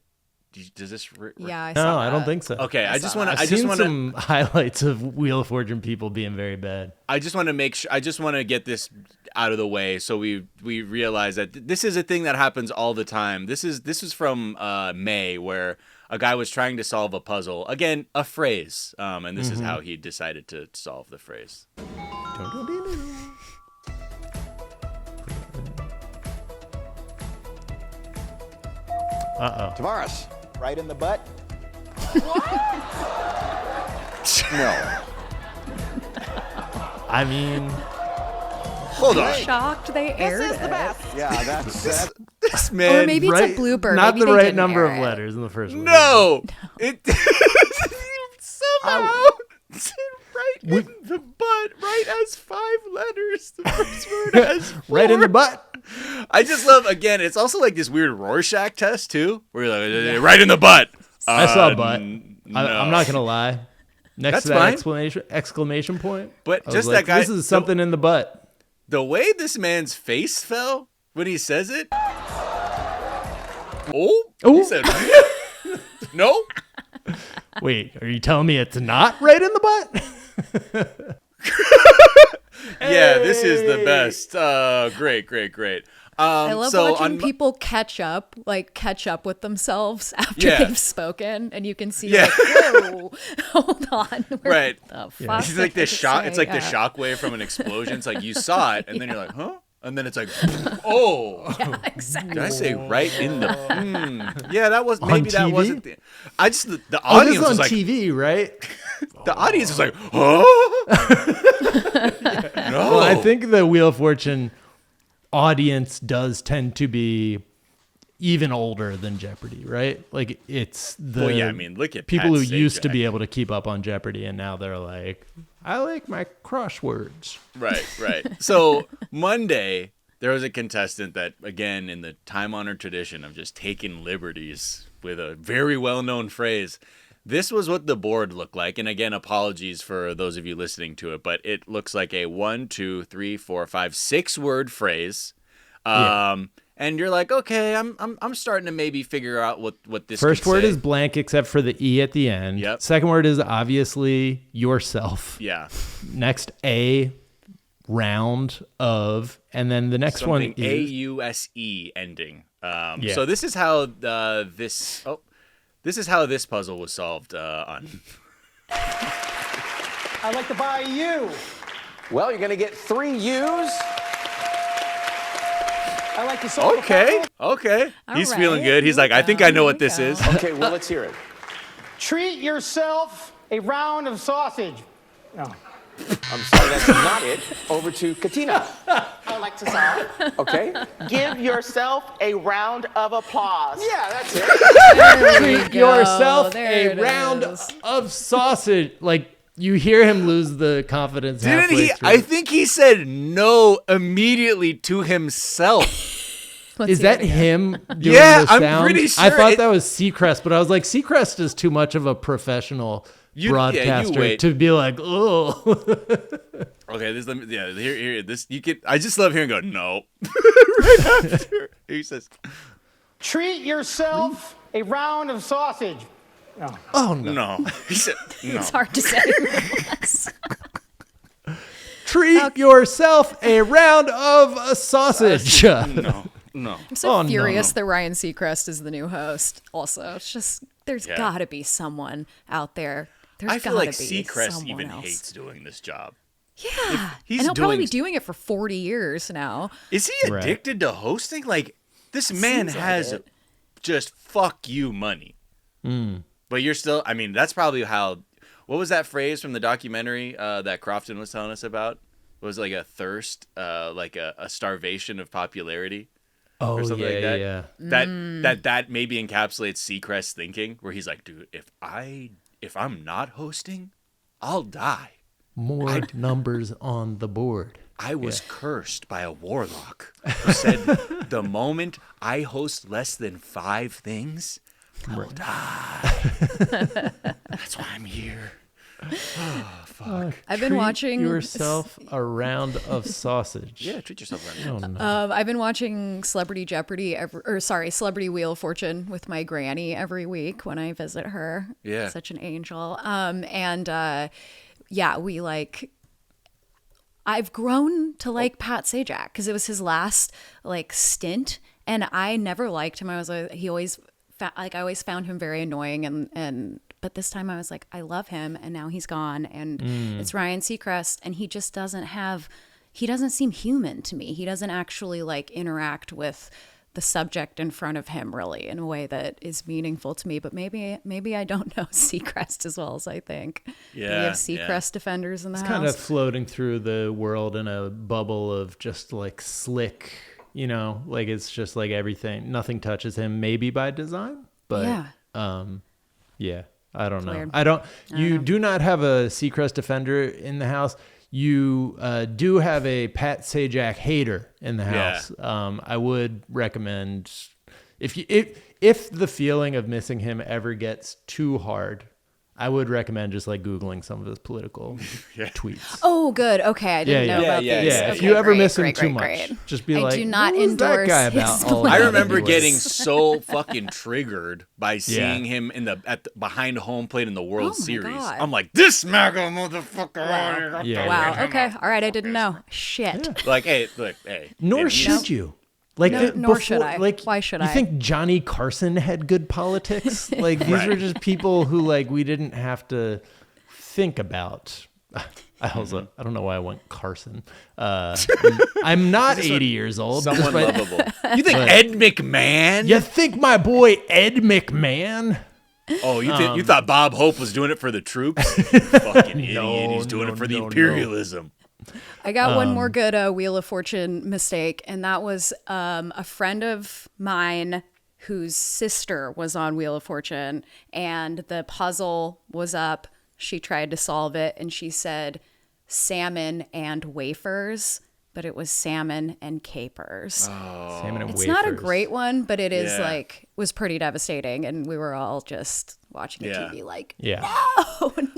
Does this? I saw I don't think so. Okay, I just want to. I've seen some highlights of Wheel of Fortune people being very bad. I just want to make sure. I just want to get this out of the way so we realize that this is a thing that happens all the time. This is from May where a guy was trying to solve a puzzle. Again, a phrase, and this is how he decided to solve the phrase. Tavares, right in the butt. What? No. I mean, hold on. Shocked they aired it. Yeah, that's This man. Or maybe it's a blooper. Not Maybe the they right didn't number air of it. letters in the first one. No. It somehow right in the butt, right as 5 letters. The first word has 4. Right in the butt. I just love, again, it's also like this weird Rorschach test too, where you're like, right in the butt. I saw butt. No. I'm not gonna lie. Next That's to that fine. exclamation point. But I was just like, that guy. This is something in the butt. The way this man's face fell when he says it. Oh, he said, no. Wait, are you telling me it's not right in the butt? Yeah, this is the best. Great. I love so watching people catch up with themselves after they've spoken, and you can see like, whoa, hold on, right? The fuck It's like this shock. It's like the yeah. shock wave from an explosion. It's like you saw it, and then you're like, huh? And then it's like, oh, Yeah, exactly. did I say right in the? Yeah, that was On maybe that TV? wasn't. I just the Oh, audience this is on was like, TV, right? the audience was like, huh? No. Well, I think the Wheel of Fortune audience does tend to be even older than Jeopardy, right? Like it's the Well, yeah, I mean, look at people Pat who used to Sajak. be able to keep up on Jeopardy, and now they're like, I like my crosswords. Right. So Monday, there was a contestant that, again, in the time-honored tradition of just taking liberties with a very well-known phrase, this was what the board looked like. And again, apologies for those of you listening to it, but it looks like a 1, 2, 3, 4, 5, 6-word phrase. And you're like, okay, I'm starting to maybe figure out what this First could word say. is blank except for the E at the end. Yep. Second word is obviously yourself. Yeah. Next, a round of, and then the next Something one is AUSE ending. So this is how this is how this puzzle was solved on. I'd like to buy you. well, you're gonna get 3 U's. I like to solve Okay. All He's right, feeling good. He's here like, we I think go, I know here what we this go. is. Okay, well, let's hear it. Treat yourself a round of sausage. No. I'm sorry, that's not it. Over to Katina. I like to solve. Okay. Give yourself a round of applause. Yeah, that's it. treat go. yourself There a it round is. of sausage. Like you hear him lose the confidence. Didn't halfway he? through. I think he said no immediately to himself. Let's Is hear that it again. him doing Yeah, the I'm sound? pretty I sure thought it- that was Seacrest, but I was like, Seacrest is too much of a professional You broadcaster wait. to be like, oh. Okay, this you could. I just love hearing go no. Right after he says, Treat yourself a round of sausage. No. Oh, no. no. He said no. It's hard to say. Treat yourself a round of a sausage. No. I'm so Oh, no. furious that Ryan Seacrest is the new host. Also, it's just there's Yeah. got to be someone out there. There's I feel gotta like be Seacrest someone even else. hates doing this job. Yeah, he's and he'll probably doing- be doing it for 40 years now. Is he Right. addicted to hosting? Like this man Seems like has it. just fuck you money. But you're still. I mean, that's probably how. What was that phrase from the documentary that Crofton was telling us about? was like a thirst, like a starvation of popularity. Oh, or something like that. yeah. That maybe encapsulates Seacrest thinking, where he's like, dude, if I'm not hosting, I'll die. More numbers on the board. I was cursed by a warlock who said, the moment I host less than 5 things, I will die. That's why I'm here. Oh, fuck. I've been watching yourself a round of sausage. Yeah, treat yourself around. Oh, no. I've been watching Celebrity Jeopardy, Celebrity Wheel of Fortune with my granny every week when I visit her. Yeah. Such an angel. We like, I've grown to like Pat Sajak because it was his last like stint, and I never liked him. I always found him very annoying, but this time I was like, I love him, and now he's gone, and it's Ryan Seacrest, and he just he doesn't seem human to me. He doesn't actually like interact with the subject in front of him really in a way that is meaningful to me. But maybe I don't know Seacrest as well as I think. Yeah, we have Seacrest defenders in the house. Kind of floating through the world in a bubble of just like slick, like it's just like everything, nothing touches him, maybe by design, but I don't know. Weird. You do not have a Seacrest defender in the house. You do have a Pat Sajak hater in the house. I would recommend if the feeling of missing him ever gets too hard, I would recommend just like Googling some of his political tweets. Oh, good. Okay, I didn't know about these. Yeah, if Okay, you ever great, miss him great, too great. much, just be like, I do not what was that endorse guy his about? political I remember anyways. getting so fucking triggered by seeing him in behind home plate in the World Series. God. I'm like, this Magga motherfucker. Yeah. Wow. Okay. All right. I didn't know. Shit. Like, hey. Nor if should you. Like, nor should I. Like, why should you I? think Johnny Carson had good politics? Like, these were just people who, like, we didn't have to think about. I don't know why I went Carson. I'm not 80 years old. Someone lovable. You think Ed McMahon? You think my boy Ed McMahon? Oh, you thought Bob Hope was doing it for the troops? Fucking idiot. He's doing it for the imperialism. I got one more good Wheel of Fortune mistake, and that was a friend of mine whose sister was on Wheel of Fortune, and the puzzle was up. She tried to solve it, and she said salmon and wafers, but it was salmon and capers. Salmon and It's wafers. not a great one, but it is was pretty devastating, and we were all just watching the TV like, no.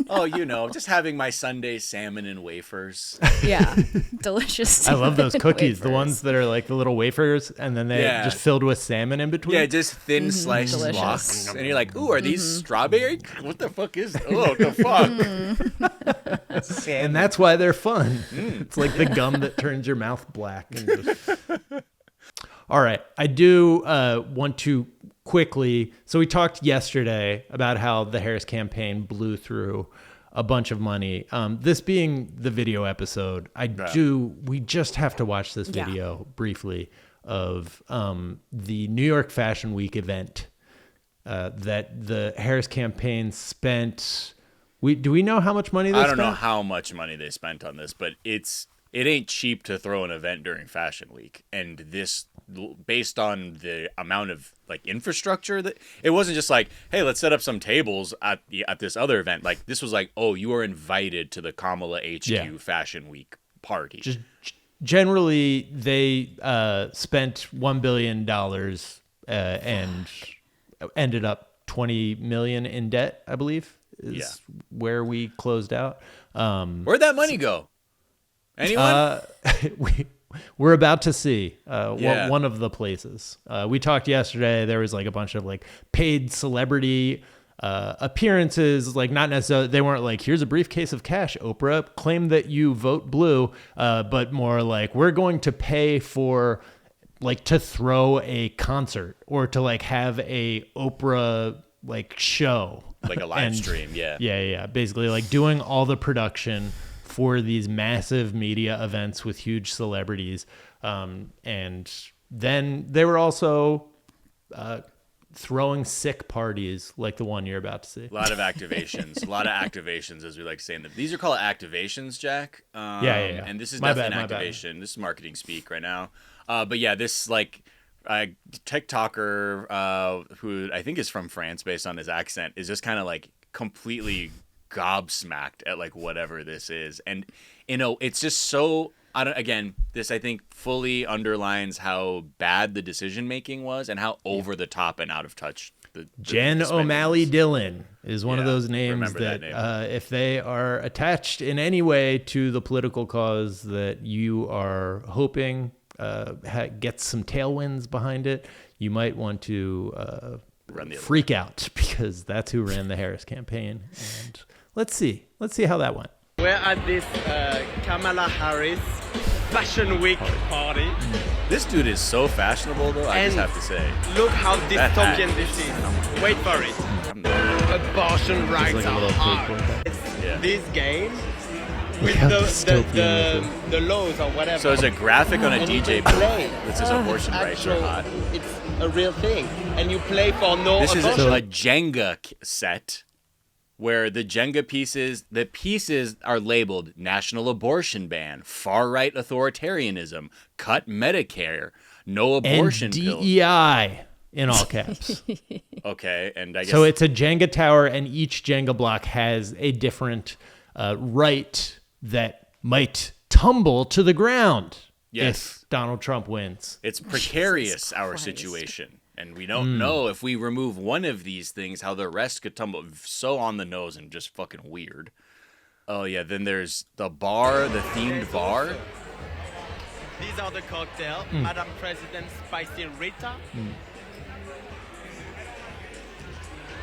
Oh, just having my Sunday salmon and wafers. Yeah, delicious. I love those salmon cookies, wafers. the ones that are like the little wafers, and then they just filled with salmon in between. Yeah, just thin sliced Delicious. blocks. And you're like, ooh, are these strawberry? What the fuck is Oh, what the fuck? And that's why they're fun. It's like the gum that turns your mouth black. And just... All right. I do want to quickly. So we talked yesterday about how the Harris campaign blew through a bunch of money. This being the video episode, we just have to watch this video briefly of the New York Fashion Week event that the Harris campaign spent. Do we know how much money they spent? I don't know how much money they spent on this, but it ain't cheap to throw an event during Fashion Week. And this, based on the amount of like infrastructure, that it wasn't just like, hey, let's set up some tables at this other event. Like this was like, oh, you are invited to the Kamala HQ Fashion Week party. Just generally, they spent $1 billion and ended up $20 million in debt, I believe, is where we closed out. Where'd that money go? Anyone? We're about to see one of the places. We talked yesterday. There was like a bunch of like paid celebrity appearances, like not necessarily, they weren't like, here's a briefcase of cash, Oprah, claim that you vote blue, but more like, we're going to pay for like to throw a concert or to like have a Oprah like show. Like a live stream, yeah. Yeah. Basically like doing all the production for these massive media events with huge celebrities. And then they were also throwing sick parties like the one you're about to see. A lot of activations. As we like to say. These are called activations, Jack. Yeah. And this is My definitely bad, an my bad. activation. This is marketing speak right now. But yeah, this like TikToker who I think is from France based on his accent is just kind of like completely gobsmacked at like whatever this is. And it's just so this I think fully underlines how bad the decision making was and how over the top and out of touch Jen O'Malley Dillon is one of those names that name. If they are attached in any way to the political cause that you are hoping gets some tailwinds behind it, you might want to freak out, because that's who ran the Harris campaign. And let's see how that went. We're at this Kamala Harris Fashion Week party. This dude is so fashionable, though, I just have to say. Look how dystopian this is. Wait for it. Abortion rights are hard. This game with the laws or whatever. So it's a graphic on a DJ booth that says abortion rights are hot. It's a real thing. And you play for no This abortion. is a Jenga set where the Jenga pieces are labeled national abortion ban, far-right authoritarianism, cut Medicare, no abortion and pills. DEI in all caps. Okay, and I guess... So it's a Jenga tower, and each Jenga block has a different right that might tumble to the ground if Donald Trump wins. It's precarious, our situation. And we don't know if we remove one of these things, how the rest could tumble. So on the nose and just fucking weird. Oh, yeah. Then there's the bar, the themed bar. These are the cocktails. Madam President Spicy Rita.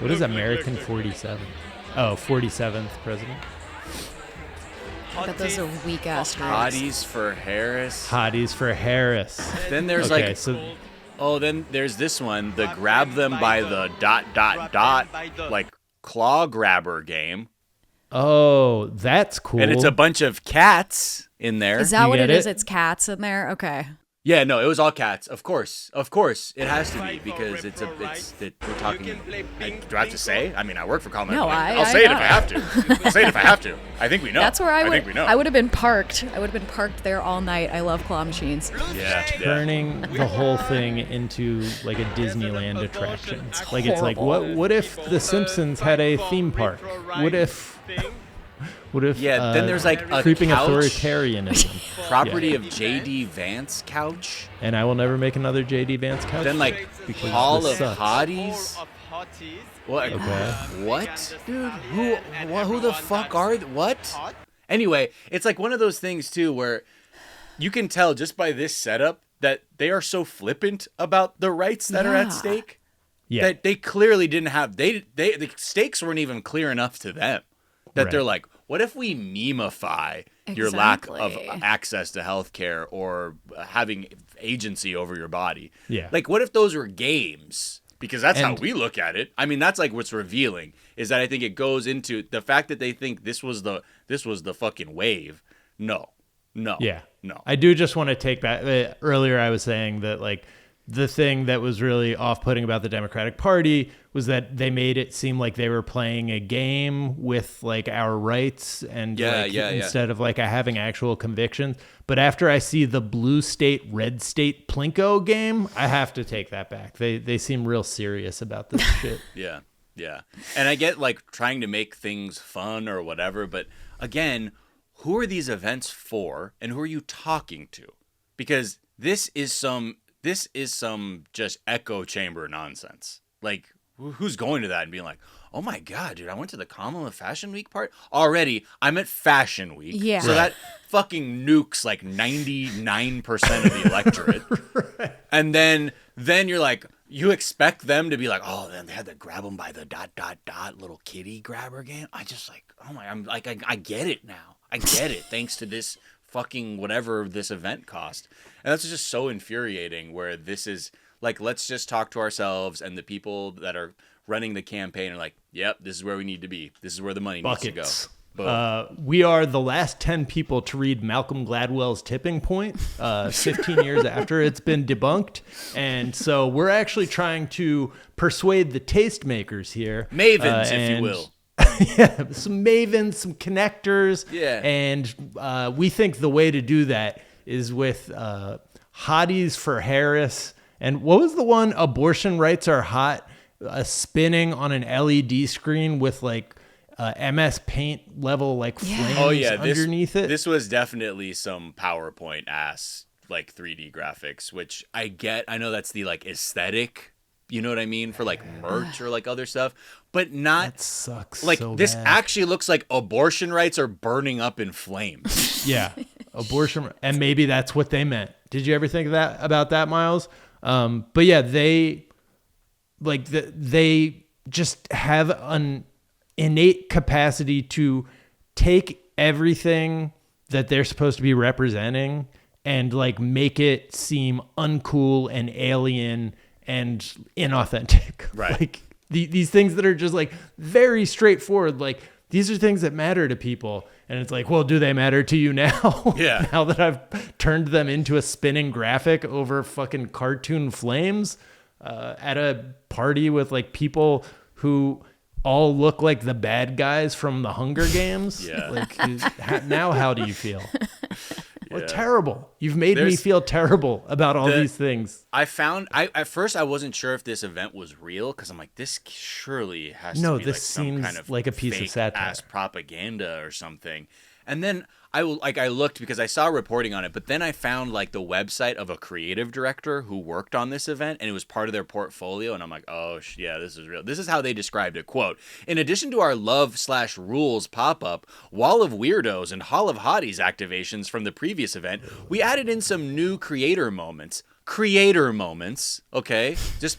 What is American 47? Oh, 47th president. But those are weak ass drinks. Hotties for Harris. Hotties for Harris. Then there's then there's this one, the grab them by the ... like claw grabber game. Oh, that's cool. And it's a bunch of cats in there. Is that what it is? It's cats in there? Okay. Yeah, no, it was all cats. Of course, it has to be, because we're talking. Do I have to say? I mean, I work for Comment. No, I'll say it if I have to. I'll say it if I have to. I think we know. That's where I think we know. I would have been parked. I would have been parked there all night. I love claw machines. Yeah, turning the whole thing into like a Disneyland attraction. Like it's like what if The Simpsons had a theme park? What if then there's like a creeping couch, authoritarianism property of JD Vance couch, and I will never make another JD Vance couch. Then like Hall of Hotties. What? Okay. What, dude? Who the fuck are what? Anyway, it's like one of those things too where you can tell just by this setup that they are so flippant about the rights that are at stake. Yeah. That they clearly didn't have. The stakes weren't even clear enough to them. That they're like, what if we memify your lack of access to healthcare or having agency over your body? Yeah. Like, what if those were games? Because that's how we look at it. I mean, that's like what's revealing is that I think it goes into the fact that they think this was the fucking wave. No. Yeah. No. I do just want to take back earlier I was saying that like the thing that was really off-putting about the Democratic Party was that they made it seem like they were playing a game with like our rights and instead of like having actual convictions. But after I see the blue state, red state Plinko game, I have to take that back. They seem real serious about this shit. Yeah. And I get like trying to make things fun or whatever, but again, who are these events for and who are you talking to? Because this is some just echo chamber nonsense. Like, who's going to that and being like, oh my God, dude, I went to the Kamala Fashion Week part? Already, I'm at Fashion Week. Yeah. So that fucking nukes like 99% of the electorate. And then you're like, you expect them to be like, oh, then they had to grab them by the ... little kitty grabber game. I just like, oh my, I'm like, I get it now. I get it. Thanks to this fucking whatever this event cost. And that's just so infuriating where this is like, let's just talk to ourselves, and the people that are running the campaign are like, yep, this is where we need to be. This is where the money needs to go. We are the last 10 people to read Malcolm Gladwell's Tipping Point 15 years after it's been debunked. And so we're actually trying to persuade the tastemakers here. Mavens, if you will. Yeah, some mavens, some connectors. Yeah. And we think the way to do that is with Hotties for Harris. And what was the one? Abortion rights are hot, spinning on an LED screen with like MS Paint level like flames underneath it. This was definitely some PowerPoint ass like 3D graphics, which I get. I know that's the like aesthetic, you know what I mean, for like merch or like other stuff, but not that sucks. Like so this bad. actually looks like abortion rights are burning up in flames. Yeah, abortion, and maybe that's what they meant. Did you ever think of that about that, Miles? But yeah, they just have an innate capacity to take everything that they're supposed to be representing and like make it seem uncool and alien and inauthentic. Right. Like these things that are just like very straightforward. Like these are things that matter to people. And it's like, well, do they matter to you now? Yeah. Now that I've turned them into a spinning graphic over fucking cartoon flames at a party with like people who all look like the bad guys from the Hunger Games. Yeah. Like now, how do you feel? Well, terrible. You've made me feel terrible about all these things. I found at first I wasn't sure if this event was real because I'm like, this surely has to be this like some seems kind of like a piece of fake satire. ass propaganda or something. And then I looked because I saw reporting on it, but then I found like the website of a creative director who worked on this event, and it was part of their portfolio. And I'm like, oh yeah, this is real. This is how they described it. Quote: in addition to our love/rules pop-up, Wall of Weirdos and Hall of Hotties activations from the previous event, we added in some new creator moments. Okay, just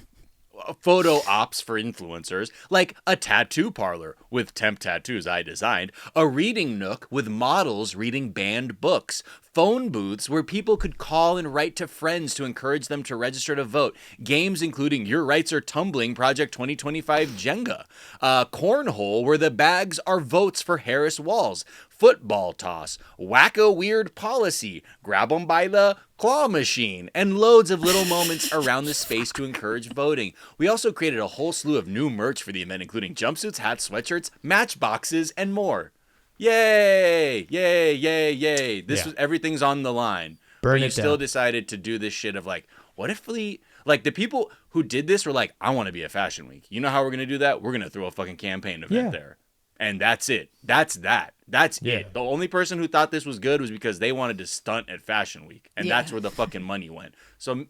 photo ops for influencers, like a tattoo parlor with temp tattoos I designed, a reading nook with models reading banned books, phone booths where people could call and write to friends to encourage them to register to vote, games including Your Rights Are Tumbling Project 2025 Jenga, cornhole where the bags are votes for Harris Walls, football toss, wacko weird policy, grab 'em by the claw machine, and loads of little moments around the space to encourage voting. We also created a whole slew of new merch for the event, including jumpsuits, hats, sweatshirts, matchboxes, and more. Yay! Yay! Yay! Yay! This was everything's on the line. Burn but you it still down. decided to do this shit of like, what if we like the people who did this were like, I want to be a fashion week. You know how we're gonna do that? We're gonna throw a fucking campaign event there. And that's it. That's it. The only person who thought this was good was because they wanted to stunt at Fashion Week, and that's where the fucking money went. So,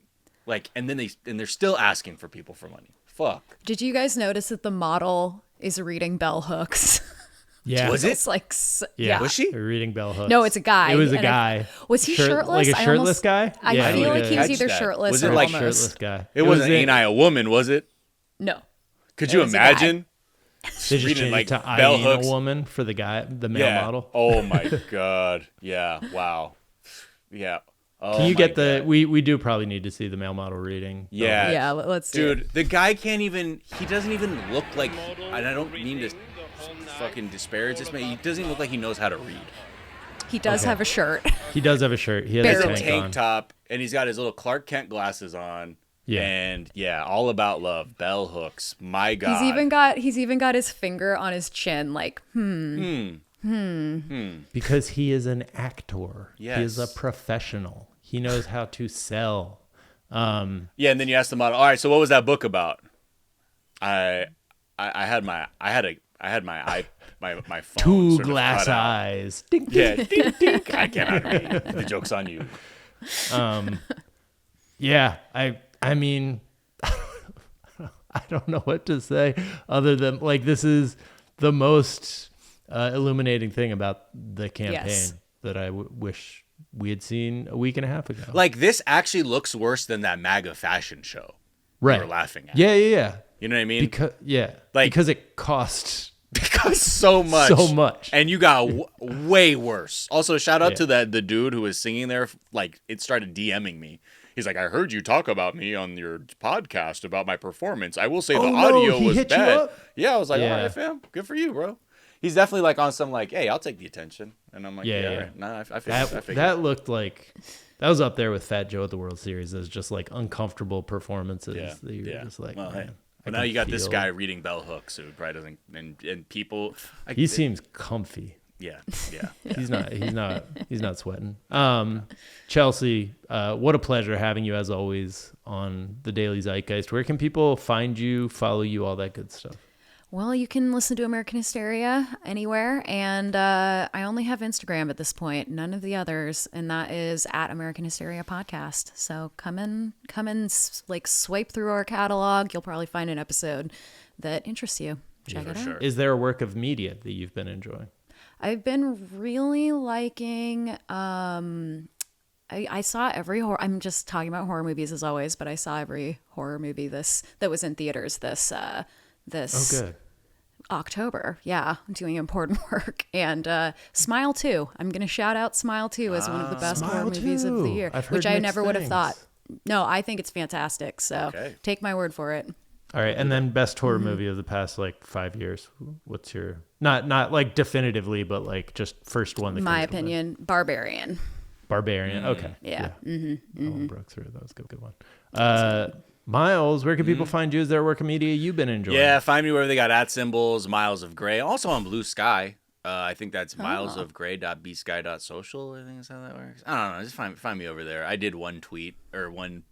like, and then they're still asking for people for money. Fuck. Did you guys notice that the model is reading bell hooks? Yeah. Was it? It's like, Was she? We're reading bell hooks. No, it's a guy. It was a And guy. Was he shirtless? Like a shirtless guy? I feel like he was catch either that. shirtless Was or it like almost. Shirtless guy. It wasn't Ain't I a Woman, was it? No. Could It you was a guy. imagine? They just reading, changed like, it to I bell Ain't hooks. a Woman for the guy, the male model. Oh my god. Yeah. Wow. Yeah. Oh, Can you my get the? God. We do probably need to see the male model reading. Yeah. Yeah, let's do it. Dude, the guy can't even. He doesn't even look like. And I don't mean to fucking disparage this man. He doesn't even look like he knows how to read. He does have a shirt. He does have a shirt. He has He's a a tank tank on. top, and he's got his little Clark Kent glasses on. Yeah. And all about love, bell hooks. My God. He's even got his finger on his chin, like, Because he is an actor. Yes. He is a professional. He knows how to sell. Yeah, and then you ask the model, all right, so what was that book about? I had my phone. Two sort of glass cut out. eyes. Ding, Yeah, dink, dink. I cannot read. The joke's on you. Yeah, I mean, I don't know what to say other than like this is the most illuminating thing about the campaign that I wish we had seen a week and a half ago. Like, this actually looks worse than that Magga fashion show right? we were laughing at. Yeah. You know what I mean? Because it costs Because so much. so much, And you got way worse. Also, shout out to the dude who was singing there. Like, it started DMing me. He's like, I heard you talk about me on your podcast about my performance. I will say the audio was hit you bad. up? Yeah, I was like, Yeah. all right, fam. Good for you, bro. He's definitely like on some like, hey, I'll take the attention, and I'm like, yeah. Right. Nah, I figured. That looked like that was up there with Fat Joe at the World Series as just like uncomfortable performances. Yeah. That you're just like, well, man. hey. But now you got this guy reading bell hooks who probably doesn't, and people. He seems comfy. Yeah. He's not sweating. Chelsea, what a pleasure having you as always on the Daily Zeitgeist. Where can people find you, follow you, all that good stuff? Well, you can listen to American Hysteria anywhere, and I only have Instagram at this point, none of the others, and that is at American Hysteria Podcast. So come and like swipe through our catalog. You'll probably find an episode that interests you. Check it out. Sure. Is there a work of media that you've been enjoying? I've been really liking. I saw every horror. I'm just talking about horror movies as always, but I saw every horror movie that was in theaters this good. October. Yeah, doing important work. And Smile 2. I'm going to shout out Smile 2 as one of the best horror movies of the year, which I never would have thought. No, I think it's fantastic. So take my word for it. All right, and then best horror movie of the past like 5 years. What's your not like definitively, but like just first one? My opinion, Barbarian. Okay. Yeah. Owen Brooks, that was a good one. Miles, where can people find you? Is there a work of media you've been enjoying? Yeah, find me wherever they got @ Miles of Gray. Also on Blue Sky. I think that's milesofgray.bsky.social. I think that's how that works. I don't know. Just find me over there. I did one tweet or one.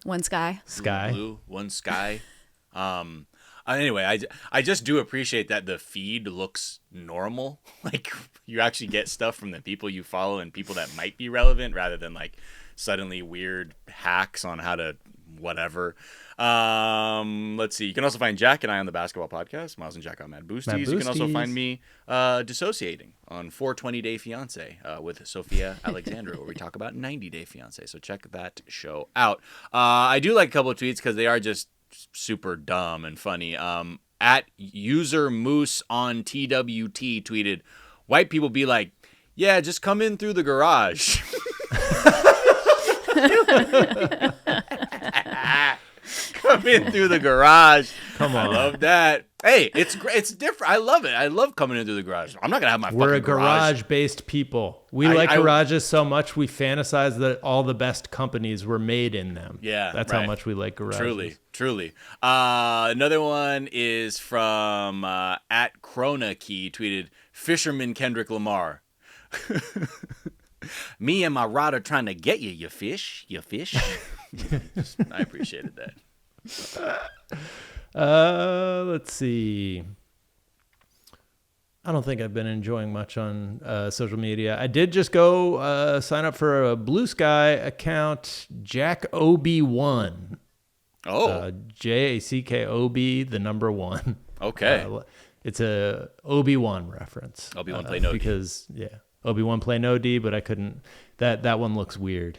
One sky. Blue, one sky. Anyway, I just do appreciate that the feed looks normal. Like you actually get stuff from the people you follow and people that might be relevant rather than like suddenly weird hacks on how to whatever. Let's see. You can also find Jack and I on the Basketball Podcast. Miles and Jack on Mad Boosties. You can also find me dissociating on 420 Day Fiance with Sophia Alexandra, where we talk about 90 Day Fiance. So check that show out. I do like a couple of tweets because they are just super dumb and funny. At user Moose on TWT tweeted, "White people be like, yeah, just come in through the garage." Come in through the garage. Come on. I love that. Hey, it's great. It's different. I love it. I love coming in through the garage. I'm not gonna have my. We're a fucking garage. garage-based people. We like garages so much we fantasize that all the best companies were made in them. Yeah, that's how much we like garages. Truly. Another one is from at Krona Key tweeted, "Fisherman Kendrick Lamar. Me and my rod are trying to get you, you fish. I appreciated that. Let's see. I don't think I've been enjoying much on social media. I did just go sign up for a Blue Sky account, JackO'Brien. JACKOB, the number one. Okay. It's a Obi-Wan reference. Obi-Wan play no D. Because, Obi-Wan play no D, but I couldn't. That one looks weird.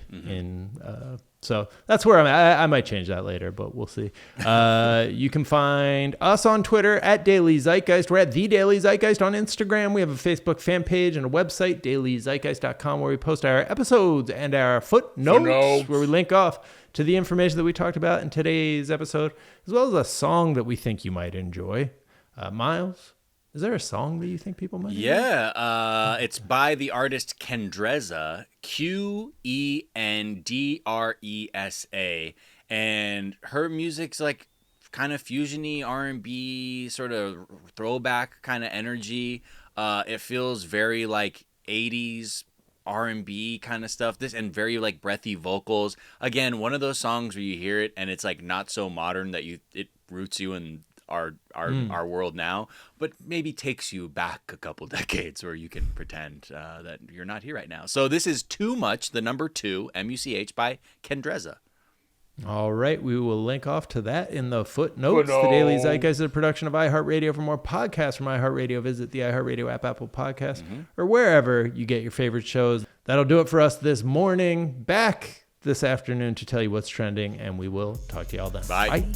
So that's where I'm at. I might change that later, but we'll see. You can find us on Twitter at Daily Zeitgeist. We're at The Daily Zeitgeist on Instagram. We have a Facebook fan page and a website, dailyzeitgeist.com, where we post our episodes and our footnotes, where we link off to the information that we talked about in today's episode, as well as a song that we think you might enjoy. Miles, is there a song that you think people might enjoy? Yeah, it's by the artist Kendreza, Quendresa, and her music's like kind of fusiony R&B, sort of throwback kind of energy. It feels very like 80s R&B kind of stuff. And very like breathy vocals. Again, one of those songs where you hear it and it's like not so modern that it roots you in our world now, but maybe takes you back a couple decades where you can pretend that you're not here right now. So this is Too Much, the number 2, MUCH by Kendreza. All right, we will link off to that in the footnotes. The Daily Zeitgeist is a production of iHeartRadio. For more podcasts from iHeartRadio, visit the iHeartRadio app, Apple Podcasts, or wherever you get your favorite shows. That'll do it for us this morning. Back this afternoon to tell you what's trending, and we will talk to you all then. Bye.